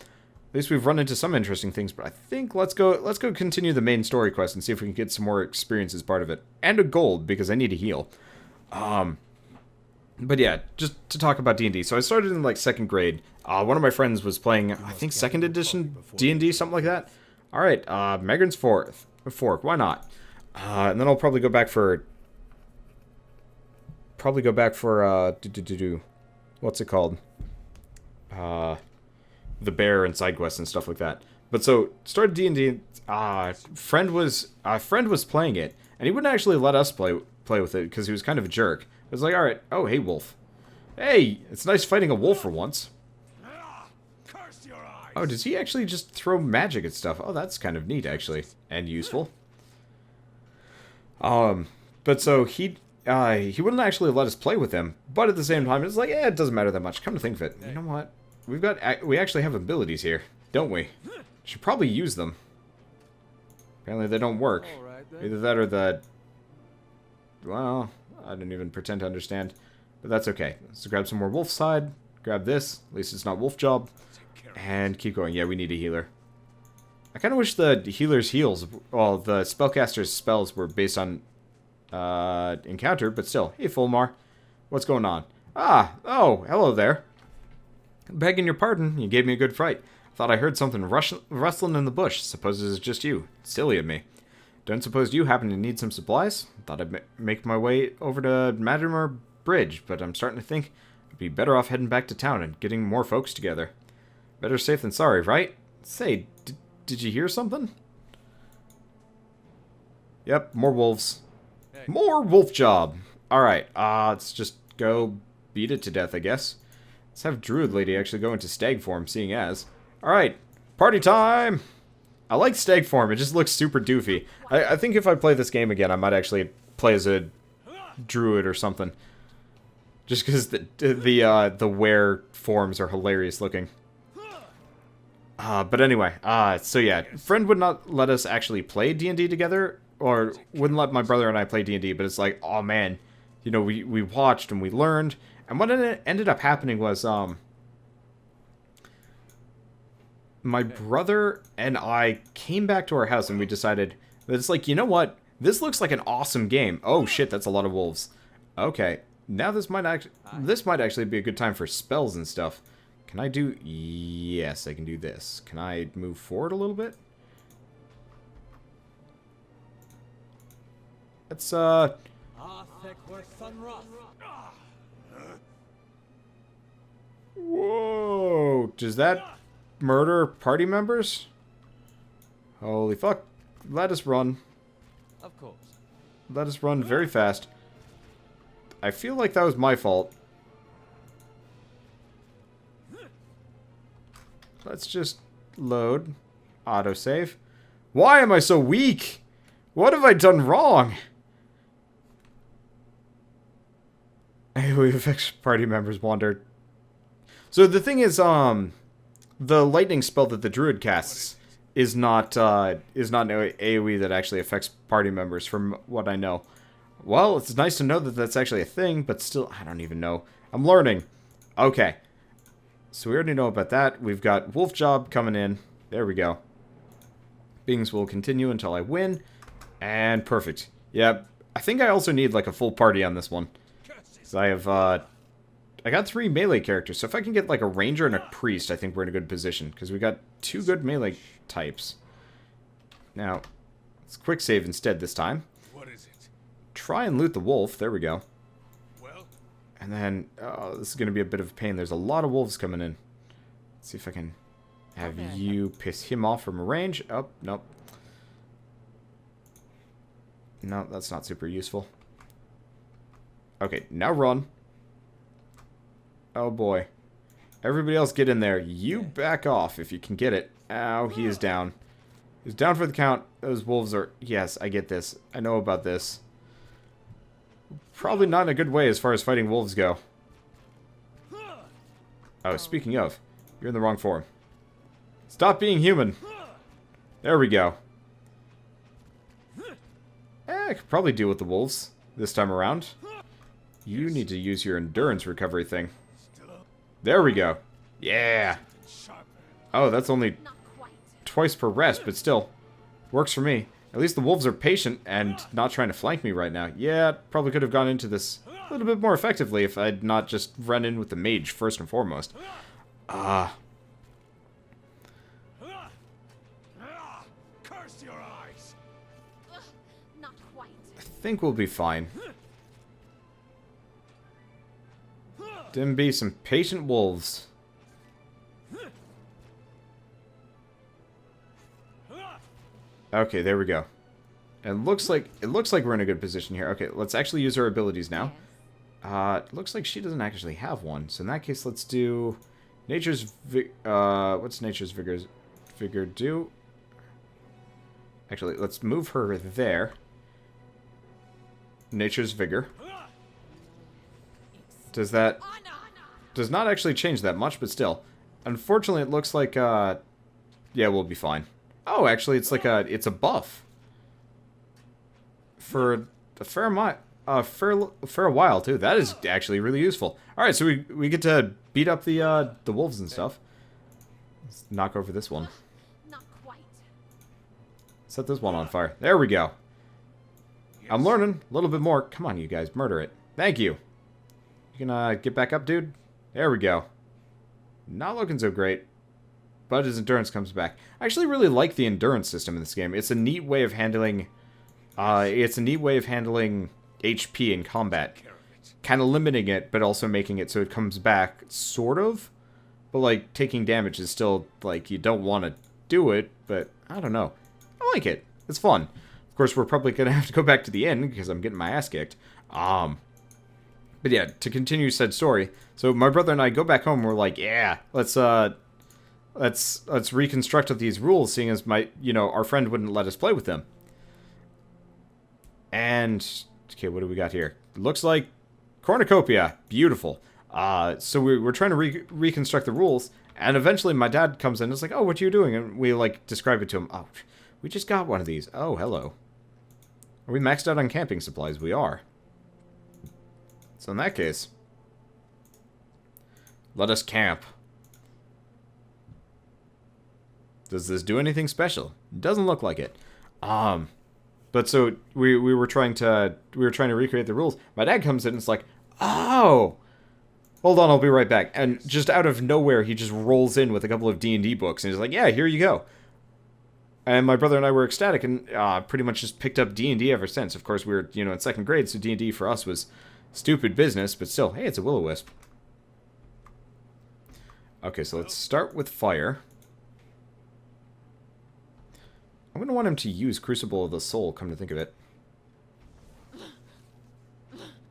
At least we've run into some interesting things, but I think let's go continue the main story quest and see if we can get some more experience as part of it. And a gold, because I need to heal. But yeah, just to talk about D&D. So I started in, like, 2nd grade. One of my friends was playing, I think, 2nd edition D&D, something like that. Alright, Megan's Fork, why not? And then I'll probably go back for... what's it called? The bear and side quests and stuff like that. But so, started D&D, friend was playing it, and he wouldn't actually let us play with it, because he was kind of a jerk. It was like, alright, oh, hey, wolf. Hey, it's nice fighting a wolf for once. Oh, does he actually just throw magic at stuff? Oh, that's kind of neat, actually. And useful. But so, he wouldn't actually let us play with him, but at the same time, it's like, it doesn't matter that much. Come to think of it, you know what? We actually have abilities here, don't we? Should probably use them. Apparently they don't work. Either that or that... Well, I didn't even pretend to understand. But that's okay. So grab some more wolf side. Grab this. At least it's not wolf job. And keep going. Yeah, we need a healer. I kind of wish the healer's heals... Well, the spellcaster's spells were based on... encounter, but still. Hey, Fulmar. What's going on? Oh, hello there. Begging your pardon, you gave me a good fright. Thought I heard something rustling in the bush. Suppose it was just you. Silly of me. Don't suppose you happen to need some supplies? Thought I'd make my way over to Madrimer Bridge, but I'm starting to think I'd be better off heading back to town and getting more folks together. Better safe than sorry, right? Say, did you hear something? Yep, more wolves. Hey. More wolf job! Alright, let's just go beat it to death, I guess. Let's have Druid Lady actually go into stag form, seeing as. Alright, party time! I like stag form, it just looks super doofy. I think if I play this game again, I might actually play as a druid or something. Just because the were forms are hilarious looking. But anyway, so yeah, friend would not let us actually play D&D together, or wouldn't let my brother and I play D&D, but it's like, oh man, you know, we watched and we learned, and what ended up happening was, my brother and I came back to our house and we decided that it's like, you know what, this looks like an awesome game. Oh shit, that's a lot of wolves. Okay, now this might actually be a good time for spells and stuff. Can I do... Yes, I can do this. Can I move forward a little bit? Let's, Whoa! Does that murder party members? Holy fuck. Let us run. Of course. Let us run very fast. I feel like that was my fault. Let's just load. Autosave. Why am I so weak? What have I done wrong? AoE affects party members wander. So the thing is, the lightning spell that the druid casts is not an AoE that actually affects party members, from what I know. Well, it's nice to know that that's actually a thing, but still, I don't even know. I'm learning. Okay. So we already know about that. We've got Wolf Job coming in. There we go. Beings will continue until I win. And perfect. Yep. I think I also need, like, a full party on this one. Because I have, I got 3 melee characters, so if I can get, like, a ranger and a priest, I think we're in a good position. Because we got 2 good melee types. Now, let's quick save instead this time. What is it? Try and loot the wolf. There we go. Well, And then, oh, this is going to be a bit of a pain. There's a lot of wolves coming in. Let's see if I can have you piss him off from a range. Oh, nope. No, that's not super useful. Okay, now run. Oh boy. Everybody else get in there. You back off if you can get it. Ow, he is down. He's down for the count. Those wolves are... Yes, I get this. I know about this. Probably not in a good way as far as fighting wolves go. Oh, speaking of, you're in the wrong form. Stop being human. There we go. I could probably deal with the wolves this time around. You need to use your endurance recovery thing. There we go. Yeah. Oh, that's only twice per rest, but still. Works for me. At least the wolves are patient and not trying to flank me right now. Yeah, probably could have gone into this a little bit more effectively if I'd not just run in with the mage first and foremost. curse your eyes. Not quite. I think we'll be fine. Them be some patient wolves. Okay, there we go. And it looks like we're in a good position here. Okay, let's actually use our abilities now. It looks like she doesn't actually have one. So in that case, let's do nature's what's nature's vigor do? Actually, let's move her there. Nature's vigor. Does not actually change that much, but still. Unfortunately, it looks like yeah, we'll be fine. Oh, actually, it's like it's a buff for a fair while too. That is actually really useful. All right, so we get to beat up the wolves and stuff. Let's knock over this one. Not quite. Set this one on fire. There we go. I'm learning a little bit more. Come on, you guys, murder it. Thank you. You can get back up, dude. There we go. Not looking so great. But his endurance comes back. I actually really like the endurance system in this game. It's a neat way of handling... HP in combat. Kind of limiting it, but also making it so it comes back, sort of. But, like, taking damage is still, like, you don't want to do it, but I don't know. I like it. It's fun. Of course, we're probably going to have to go back to the end because I'm getting my ass kicked. But yeah, to continue said story. So my brother and I go back home. And we're like, yeah, let's reconstruct these rules, seeing as our friend wouldn't let us play with them. And okay, what do we got here? Looks like cornucopia. Beautiful. So we're trying to reconstruct the rules, and eventually my dad comes in and is like, oh, what are you doing? And we like describe it to him. Oh, we just got one of these. Oh, hello. Are we maxed out on camping supplies? We are. So in that case, let us camp. Does this do anything special? Doesn't look like it. But so we were trying to recreate the rules. My dad comes in and it's like, oh, hold on, I'll be right back. And just out of nowhere, he just rolls in with a couple of D&D books and he's like, yeah, here you go. And my brother and I were ecstatic and pretty much just picked up D&D ever since. Of course, we were in second grade, so D&D for us was stupid business, but still, hey, it's a will-o-wisp. Okay, so let's start with fire. I'm going to want him to use Crucible of the Soul, come to think of it.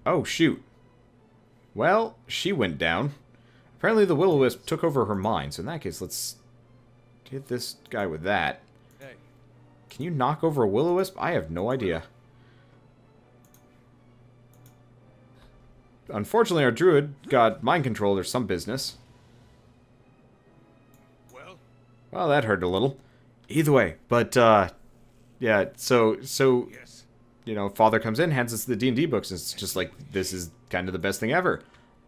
Oh, shoot. Well, she went down. Apparently the will-o-wisp took over her mind, so in that case, let's hit this guy with that. Hey. Can you knock over a will-o-wisp? I have no idea. Unfortunately, our druid got mind control or some business. Well, that hurt a little. Either way, but, yeah, so Yes. Father comes in, hands us the D&D books, and it's just like, this is kind of the best thing ever.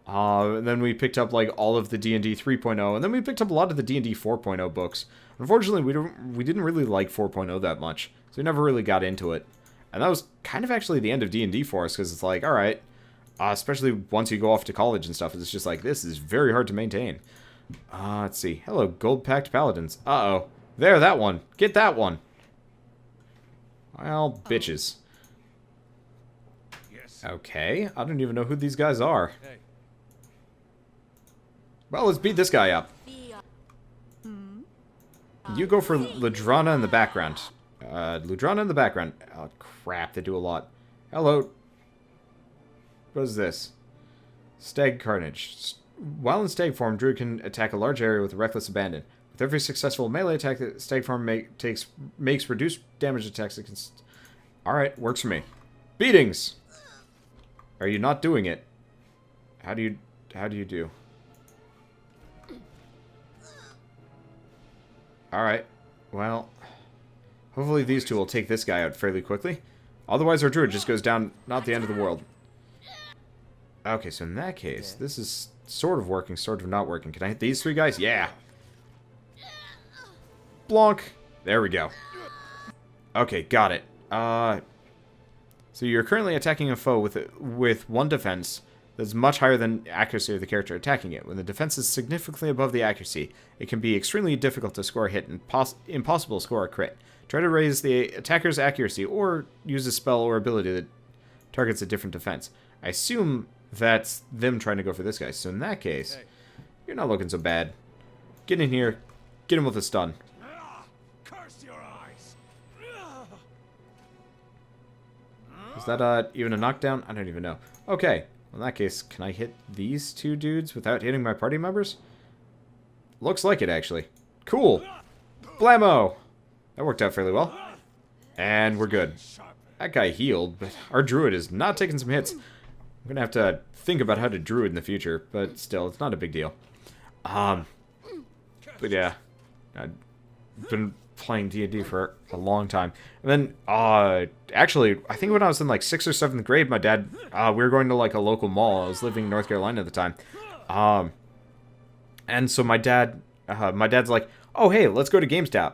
And then we picked up, like, all of the D&D 3.0, and then we picked up a lot of the D&D 4.0 books. Unfortunately, we didn't really like 4.0 that much, so we never really got into it. And that was kind of actually the end of D&D for us, because it's like, alright, especially once you go off to college and stuff, it's just like, this is very hard to maintain. Let's see. Hello, gold-packed paladins. Uh-oh. There, that one. Get that one. Well, bitches. Yes. Okay, I don't even know who these guys are. Hey. Well, let's beat this guy up. You go for Ludrana in the background. Ludrana in the background. Oh, crap, they do a lot. Hello. What is this? Stag Carnage. While in stag form, Druid can attack a large area with reckless abandon. With every successful melee attack, the stag form makes reduced damage attacks against... Alright, works for me. Beatings! Are you not doing it? How do you do? Alright, well, hopefully these two will take this guy out fairly quickly. Otherwise our druid just goes down, not the end of the world. Okay, so in that case, this is sort of working, sort of not working. Can I hit these three guys? Yeah! Blonk! There we go. Okay, got it. So you're currently attacking a foe with one defense that's much higher than accuracy of the character attacking it. When the defense is significantly above the accuracy, it can be extremely difficult to score a hit and impossible to score a crit. Try to raise the attacker's accuracy or use a spell or ability that targets a different defense. I assume that's them trying to go for this guy. So in that case, you're not looking so bad. Get in here. Get him with a stun. Curse your eyes. Is that even a knockdown? I don't even know. Okay. In that case, can I hit these two dudes without hitting my party members? Looks like it, actually. Cool. Blammo! That worked out fairly well. And we're good. That guy healed, but our druid is not taking some hits. I'm gonna have to think about how to druid in the future, but still, it's not a big deal. But yeah. I've been playing D&D for a long time. And then, actually, I think when I was in, like, 6th or 7th grade, my dad, we were going to, like, a local mall. I was living in North Carolina at the time. And so my dad's like, oh, hey, let's go to GameStop.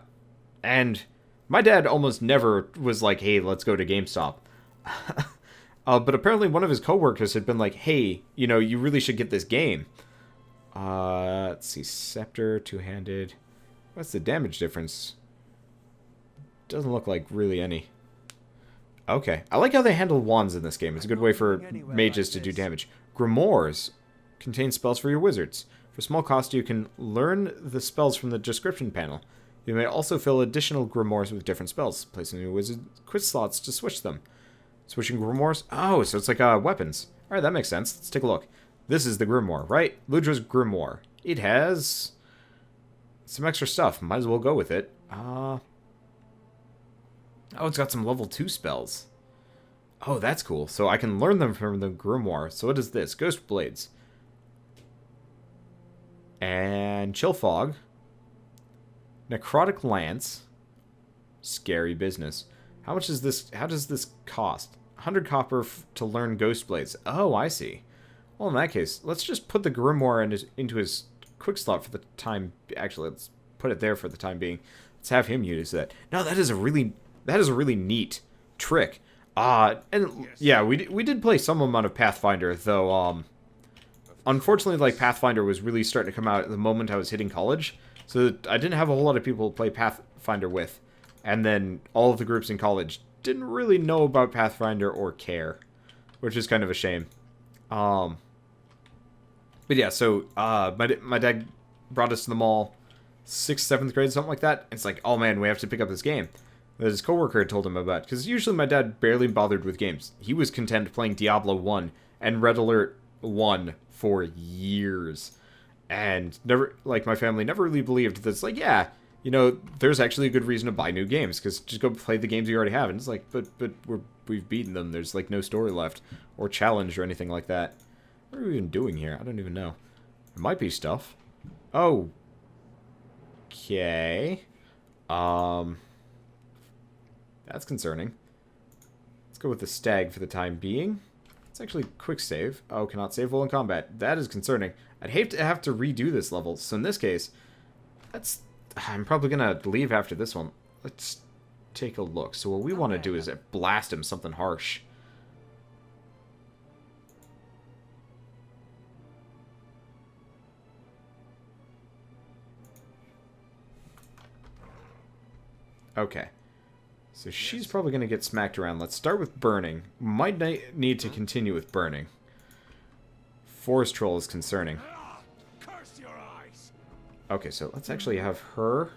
And my dad almost never was like, hey, let's go to GameStop. But apparently one of his coworkers had been like, hey, you know, you really should get this game. Let's see, Scepter, two-handed. What's the damage difference? Doesn't look like really any. Okay. I like how they handle wands in this game. It's a good way for mages to do damage. Grimoires contain spells for your wizards. For small cost, you can learn the spells from the description panel. You may also fill additional grimoires with different spells, placing your wizard quick slots to switch them. Switching grimoires? Oh, so it's like weapons. Alright, that makes sense. Let's take a look. This is the grimoire, right? Ludra's grimoire. It has some extra stuff. Might as well go with it. Oh, it's got some level 2 spells. Oh, that's cool. So I can learn them from the grimoire. So what is this? Ghost Blades. And Chill Fog. Necrotic Lance. Scary business. How much is this? How does this cost? 100 copper to learn Ghost Blades. Oh, I see. Well, in that case, let's just put the grimoire into his quick slot for the time. Actually, let's put it there for the time being. Let's have him use that. No, that is a really neat trick. And yeah, we did play some amount of Pathfinder, though. Unfortunately, like, Pathfinder was really starting to come out at the moment I was hitting college, so I didn't have a whole lot of people to play Pathfinder with. And then all of the groups in college didn't really know about Pathfinder or care, which is kind of a shame. But yeah, so my dad brought us to the mall, 6th, 7th grade, something like that. And it's like, oh man, we have to pick up this game that his coworker had told him about. Because usually my dad barely bothered with games. He was content playing Diablo 1 and Red Alert 1 for years. And never, like, my family never really believed that it's like, yeah, you know, there's actually a good reason to buy new games, because just go play the games you already have. And it's like, but we've beaten them. There's, like, no story left, or challenge, or anything like that. What are we even doing here? I don't even know. There might be stuff. Oh. Okay. That's concerning. Let's go with the stag for the time being. It's actually quick save. Oh, cannot save while in combat. That is concerning. I'd hate to have to redo this level. So in this case, I'm probably gonna leave after this one. Let's take a look. So what we want to do is blast him something harsh. Okay. So she's probably going to get smacked around. Let's start with burning. Might need to continue with burning. Forest Troll is concerning. Curse your eyes. Okay, so let's actually have her...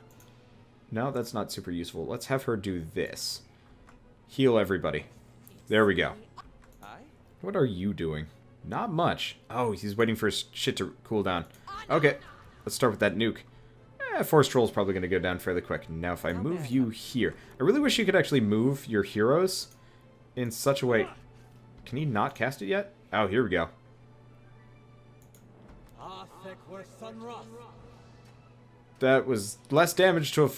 No, that's not super useful. Let's have her do this. Heal everybody. There we go. What are you doing? Not much. Oh, he's waiting for his shit to cool down. Okay, let's start with that nuke. Forest Troll's probably going to go down fairly quick. Now, if I move you here... I really wish you could actually move your heroes in such a way... Can he not cast it yet? Oh, here we go. That was less damage to a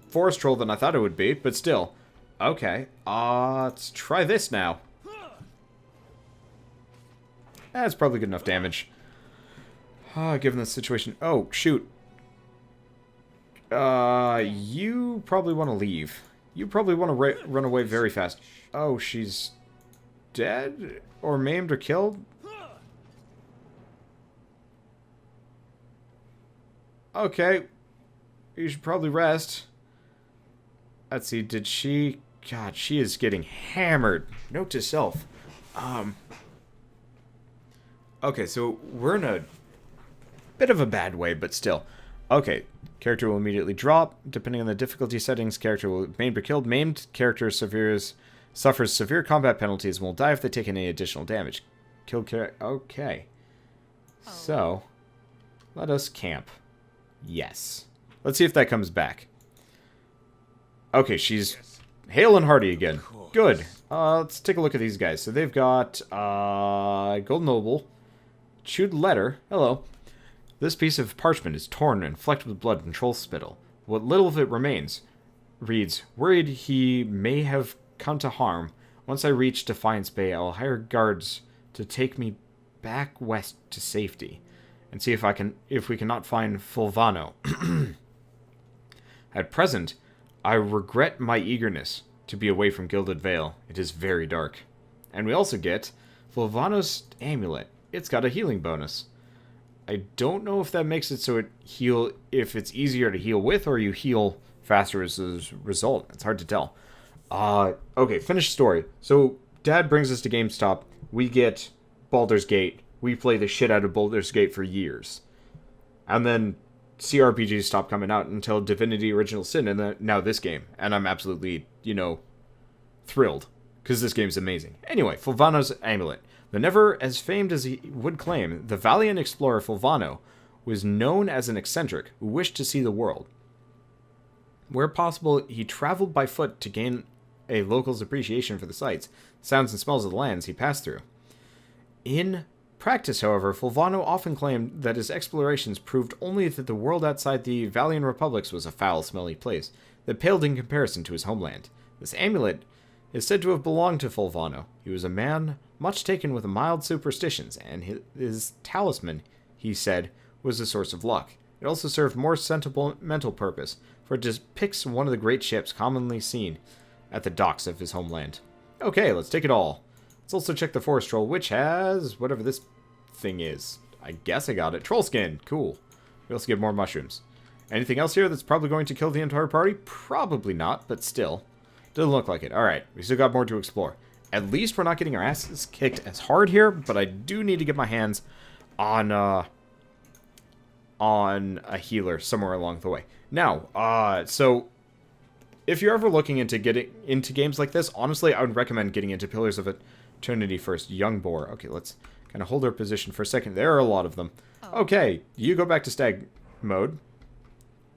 Forest Troll than I thought it would be, but still. Okay, let's try this now. That's probably good enough damage. Given the situation... Oh, shoot. You probably want to leave. You probably want to run away very fast. Oh, she's dead? Or maimed or killed? Okay. You should probably rest. Let's see, did she... God, she is getting hammered. Note to self. Okay, so we're in a bit of a bad way, but still. Okay, character will immediately drop. Depending on the difficulty settings, character will maimed or killed. Maimed character suffers severe combat penalties and will die if they take any additional damage. Killed character... Okay. So, let us camp. Yes. Let's see if that comes back. Okay, she's hale and hearty again. Good. Let's take a look at these guys. So they've got Golden Noble, Chewed Letter. Hello. This piece of parchment is torn and flecked with blood and troll spittle. What little of it remains reads, worried he may have come to harm. Once I reach Defiance Bay, I'll hire guards to take me back west to safety and see if we cannot find Fulvano. At present, I regret my eagerness to be away from Gilded Vale. It is very dark. And we also get Fulvano's amulet. It's got a healing bonus. I don't know if that makes it so if it's easier to heal with or you heal faster as a result. It's hard to tell. Okay, finished story. So, Dad brings us to GameStop. We get Baldur's Gate. We play the shit out of Baldur's Gate for years. And then CRPGs stopped coming out until Divinity Original Sin and then now this game. And I'm absolutely, thrilled. Because this game's amazing. Anyway, Fulvano's amulet. Though never as famed as he would claim, the valiant explorer Fulvano was known as an eccentric who wished to see the world. Where possible, he traveled by foot to gain a local's appreciation for the sights, sounds, and smells of the lands he passed through. In practice, however, Fulvano often claimed that his explorations proved only that the world outside the Valian republics was a foul, smelly place that paled in comparison to his homeland. This amulet is said to have belonged to Fulvano. He was a man much taken with mild superstitions, and his talisman, he said, was a source of luck. It also served more sentimental purpose, for it depicts one of the great ships commonly seen at the docks of his homeland. Okay, let's take it all. Let's also check the Forest Troll, which has whatever this thing is. I guess I got it. Troll skin. Cool. We also get more mushrooms. Anything else here that's probably going to kill the entire party? Probably not, but still. Doesn't look like it. Alright, we still got more to explore. At least we're not getting our asses kicked as hard here, but I do need to get my hands on a healer somewhere along the way. Now, so if you're ever looking into getting into games like this, honestly, I would recommend getting into Pillars of Eternity first. Young Boar. Okay, let's kind of hold our position for a second. There are a lot of them. Okay, you go back to stag mode.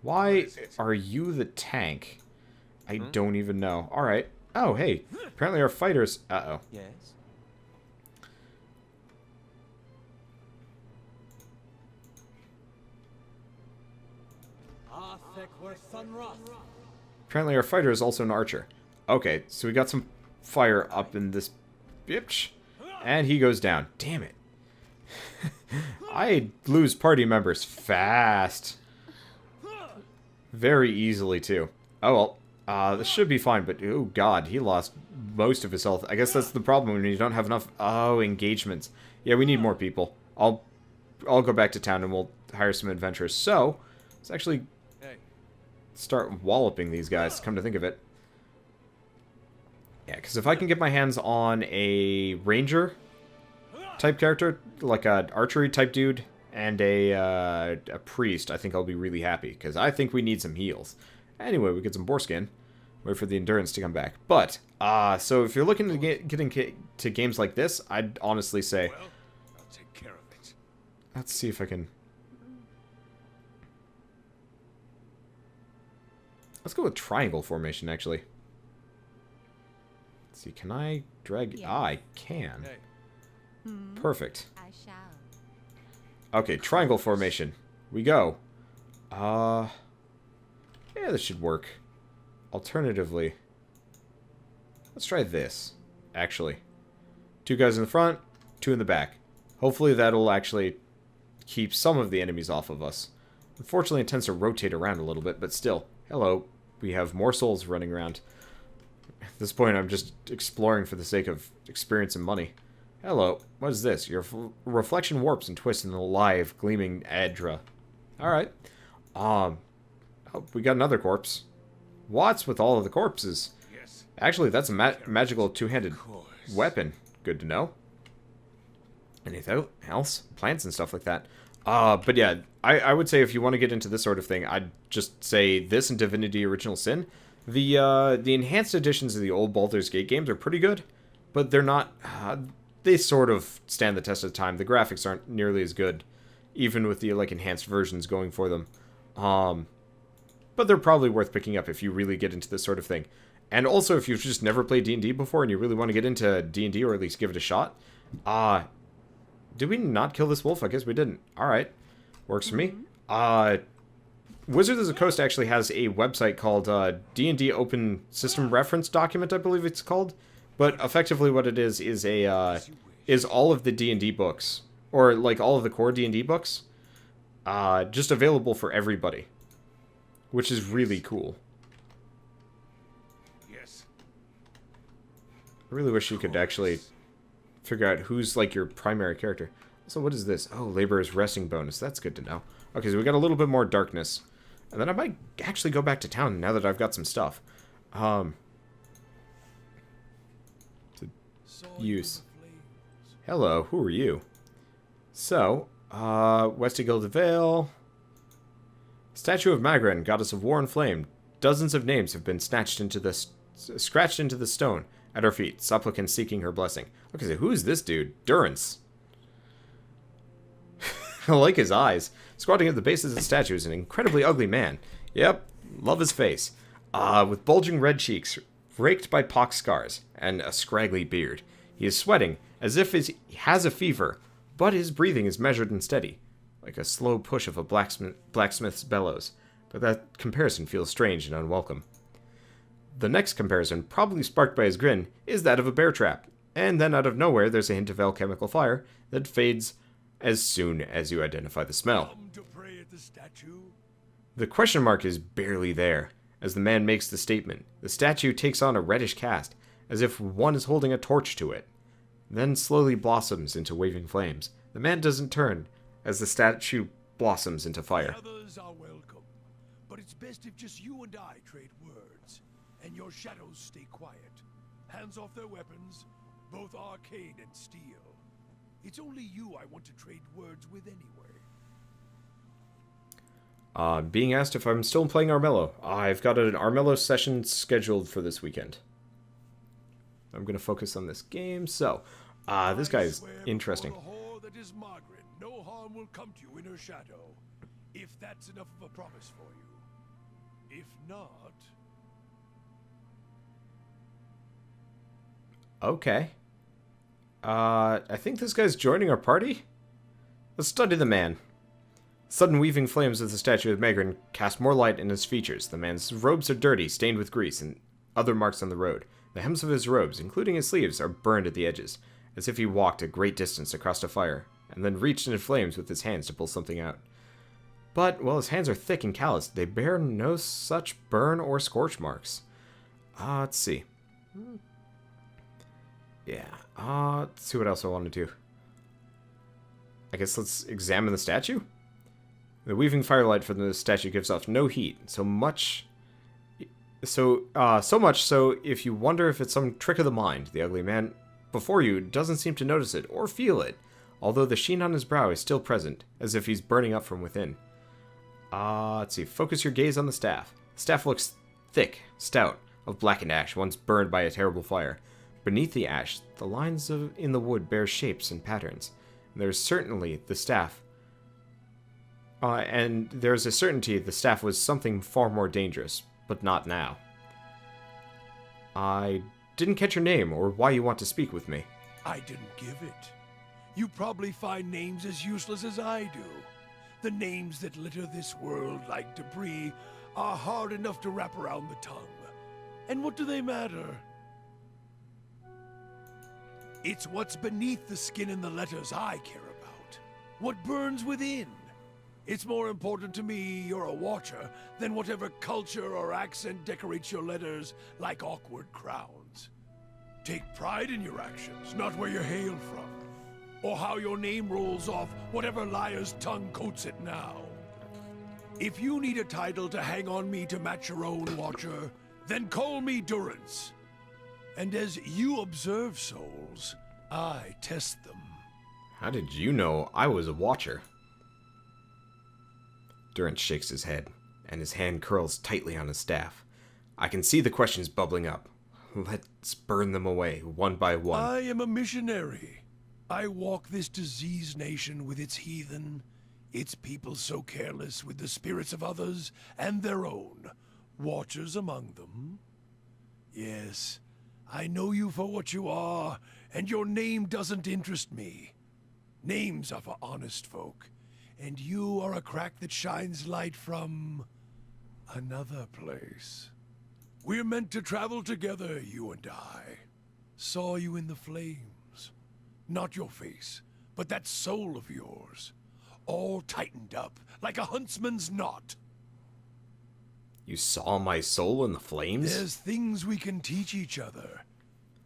Why are you the tank? I don't even know. Alright. Oh, hey. Apparently our fighters... Uh-oh. Yes. Apparently our fighter is also an archer. Okay, so we got some fire up in this bitch. And he goes down. Damn it. I lose party members fast. Very easily, too. Oh, well. This should be fine, but oh god, he lost most of his health. I guess that's the problem when you don't have enough. Oh, engagements. Yeah, we need more people. I'll go back to town and we'll hire some adventurers. So, let's actually start walloping these guys, come to think of it. Yeah, because if I can get my hands on a ranger type character, like an archery type dude, and a priest, I think I'll be really happy, because I think we need some heals. Anyway, we get some boar skin. Wait for the endurance to come back. But, so if you're looking to get into games like this, I'd honestly say... Well, I'll take care of it. Let's see if I can... Let's go with triangle formation, actually. Let's see, can I drag... Yes. I can. Hey. Perfect. I shall. Okay, triangle formation. We go. Yeah, this should work. Alternatively, let's try this, actually. 2 guys in the front, 2 in the back. Hopefully that'll actually keep some of the enemies off of us. Unfortunately, it tends to rotate around a little bit, but still. Hello. We have more souls running around. At this point, I'm just exploring for the sake of experience and money. Hello. What is this? Your reflection warps and twists in the live, gleaming Edra. Alright. Oh, we got another corpse. What's with all of the corpses? Yes. Actually, that's a magical two-handed Of course. weapon. Good to know. Anything else? Plants and stuff like that. But yeah, I would say if you want to get into this sort of thing, I'd just say this and Divinity Original Sin. The enhanced editions of the old Baldur's Gate games are pretty good, but they're not... they sort of stand the test of time. The graphics aren't nearly as good, even with the like enhanced versions going for them. But they're probably worth picking up if you really get into this sort of thing. And also, if you've just never played D&D before and you really want to get into D&D, or at least give it a shot. Did we not kill this wolf? I guess we didn't. Alright. Works for me. Wizards of the Coast actually has a website called D&D Open System Reference Document, I believe it's called. But effectively what it is all of the D&D books. Or, like, all of the core D&D books. Just available for everybody. Which is really cool. Yes. I really wish you could actually figure out who's, like, your primary character. So what is this? Oh, Laborer's Resting Bonus. That's good to know. Okay, so we got a little bit more darkness. And then I might actually go back to town now that I've got some stuff. To use. Hello, who are you? So, West of Gilded Vale... Statue of Magran, goddess of war and flame. Dozens of names have been scratched into the stone at her feet, supplicants seeking her blessing. Okay, so who's this dude? Durance. I like his eyes. Squatting at the base of the statue is an incredibly ugly man. Yep, love his face. With bulging red cheeks, raked by pox scars, and a scraggly beard. He is sweating, as if he has a fever, but his breathing is measured and steady. Like a slow push of a blacksmith's bellows, but that comparison feels strange and unwelcome. The next comparison, probably sparked by his grin, is that of a bear trap, and then out of nowhere there's a hint of alchemical fire that fades as soon as you identify the smell. Come to pray at the statue. The question mark is barely there. As the man makes the statement, the statue takes on a reddish cast, as if one is holding a torch to it, then slowly blossoms into waving flames. The man doesn't turn, as the statue blossoms into fire. The others are welcome, but it's best if just you and I trade words, and your shadows stay quiet. Hands off their weapons, both arcane and steel. It's only you I want to trade words with anyway. Being asked if I'm still playing Armello. I've got an Armello session scheduled for this weekend. I'm going to focus on this game, so... this guy is interesting. That is Margaret. No harm will come to you in her shadow, if that's enough of a promise for you. If not... Okay. I think this guy's joining our party? Let's study the man. Sudden weaving flames of the statue of Magran cast more light in his features. The man's robes are dirty, stained with grease, and other marks on the road. The hems of his robes, including his sleeves, are burned at the edges, as if he walked a great distance across a fire, and then reached into flames with his hands to pull something out. But, while his hands are thick and calloused, they bear no such burn or scorch marks. Let's see. Yeah. Let's see what else I want to do. I guess let's examine the statue. The weaving firelight from the statue gives off no heat, so much so if you wonder if it's some trick of the mind, the ugly man before you doesn't seem to notice it or feel it, although the sheen on his brow is still present, as if he's burning up from within. Let's see. Focus your gaze on the staff. The staff looks thick, stout, of blackened ash, once burned by a terrible fire. Beneath the ash, the lines in the wood bear shapes and patterns. There's certainly the staff. And there's a certainty the staff was something far more dangerous, but not now. I didn't catch your name or why you want to speak with me. I didn't give it. You probably find names as useless as I do. The names that litter this world like debris are hard enough to wrap around the tongue. And what do they matter? It's what's beneath the skin and the letters I care about. What burns within. It's more important to me you're a watcher than whatever culture or accent decorates your letters like awkward crowns. Take pride in your actions, not where you hail from, or how your name rolls off whatever liar's tongue coats it now. If you need a title to hang on me to match your own, Watcher, then call me Durance. And as you observe souls, I test them. How did you know I was a watcher? Durance shakes his head, and his hand curls tightly on his staff. I can see the questions bubbling up. Let's burn them away, one by one. I am a missionary. I walk this diseased nation with its heathen, its people so careless with the spirits of others and their own, watchers among them. Yes, I know you for what you are, and your name doesn't interest me. Names are for honest folk, and you are a crack that shines light from another place. We're meant to travel together, you and I. Saw you in the flames. Not your face, but that soul of yours. All tightened up, like a huntsman's knot. You saw my soul in the flames? There's things we can teach each other,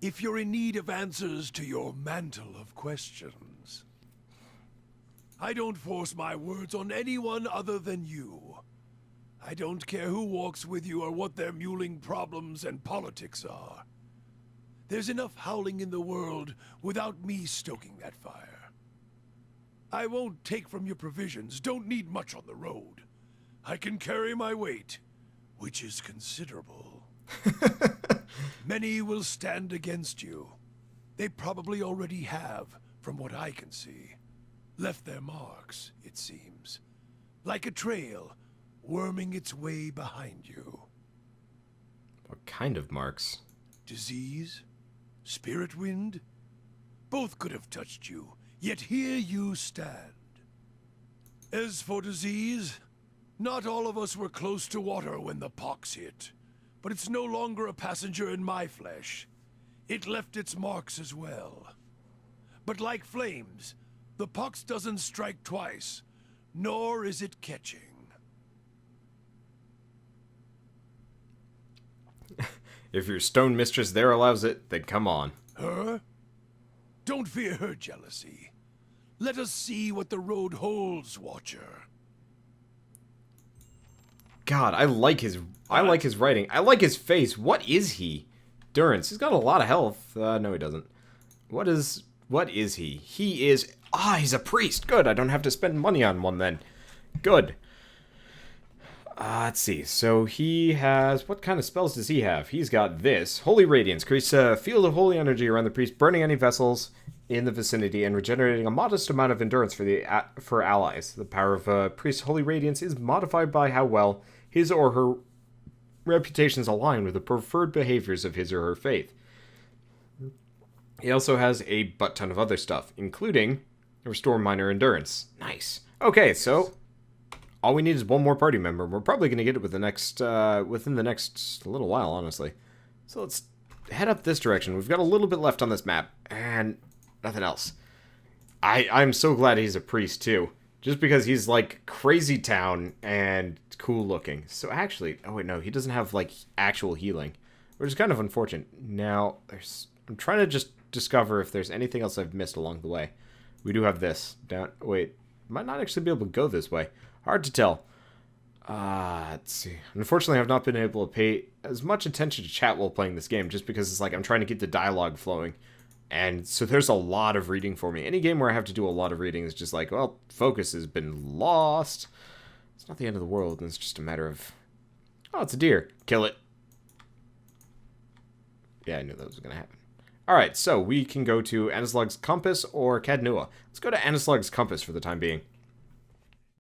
if you're in need of answers to your mantle of questions. I don't force my words on anyone other than you. I don't care who walks with you or what their mewling problems and politics are. There's enough howling in the world without me stoking that fire. I won't take from your provisions, don't need much on the road. I can carry my weight, which is considerable. Many will stand against you. They probably already have, from what I can see. Left their marks, it seems. Like a trail, worming its way behind you. What kind of marks? Disease? Spirit wind? Both could have touched you, yet here you stand. As for disease, not all of us were close to water when the pox hit, but it's no longer a passenger in my flesh. It left its marks as well. But like flames, the pox doesn't strike twice, nor is it catching. If your stone mistress there allows it, then come on. Her? Don't fear her jealousy. Let us see what the road holds, Watcher. God, I like his writing. I like his face. What is he? Durance. He's got a lot of health. No, he doesn't. What is he? He is... he's a priest. Good, I don't have to spend money on one then. Good. Let's see. So he has... What kind of spells does he have? He's got this. Holy Radiance. Creates a field of holy energy around the priest, burning any vessels in the vicinity and regenerating a modest amount of endurance for allies. The power of a priest's Holy Radiance is modified by how well his or her reputations align with the preferred behaviors of his or her faith. He also has a butt-ton of other stuff, including restore minor endurance. Nice. Okay, so all we need is one more party member. We're probably going to get it within the next little while, honestly. So let's head up this direction. We've got a little bit left on this map, and nothing else. I'm so glad he's a priest, too. Just because he's, like, crazy town and cool looking. So actually... Oh, wait, no. He doesn't have, like, actual healing. which is kind of unfortunate. Now, I'm trying to just discover if there's anything else I've missed along the way. We do have this. Wait, might not actually be able to go this way. Hard to tell. Let's see. Unfortunately, I've not been able to pay as much attention to chat while playing this game, just because it's like I'm trying to keep the dialogue flowing. And so there's a lot of reading for me. Any game where I have to do a lot of reading is just like, well, focus has been lost. It's not the end of the world, and it's just a matter of... Oh, it's a deer. Kill it. Yeah, I knew that was going to happen. Alright, so we can go to Anislog's Compass or Cadnua. Let's go to Anislog's Compass for the time being.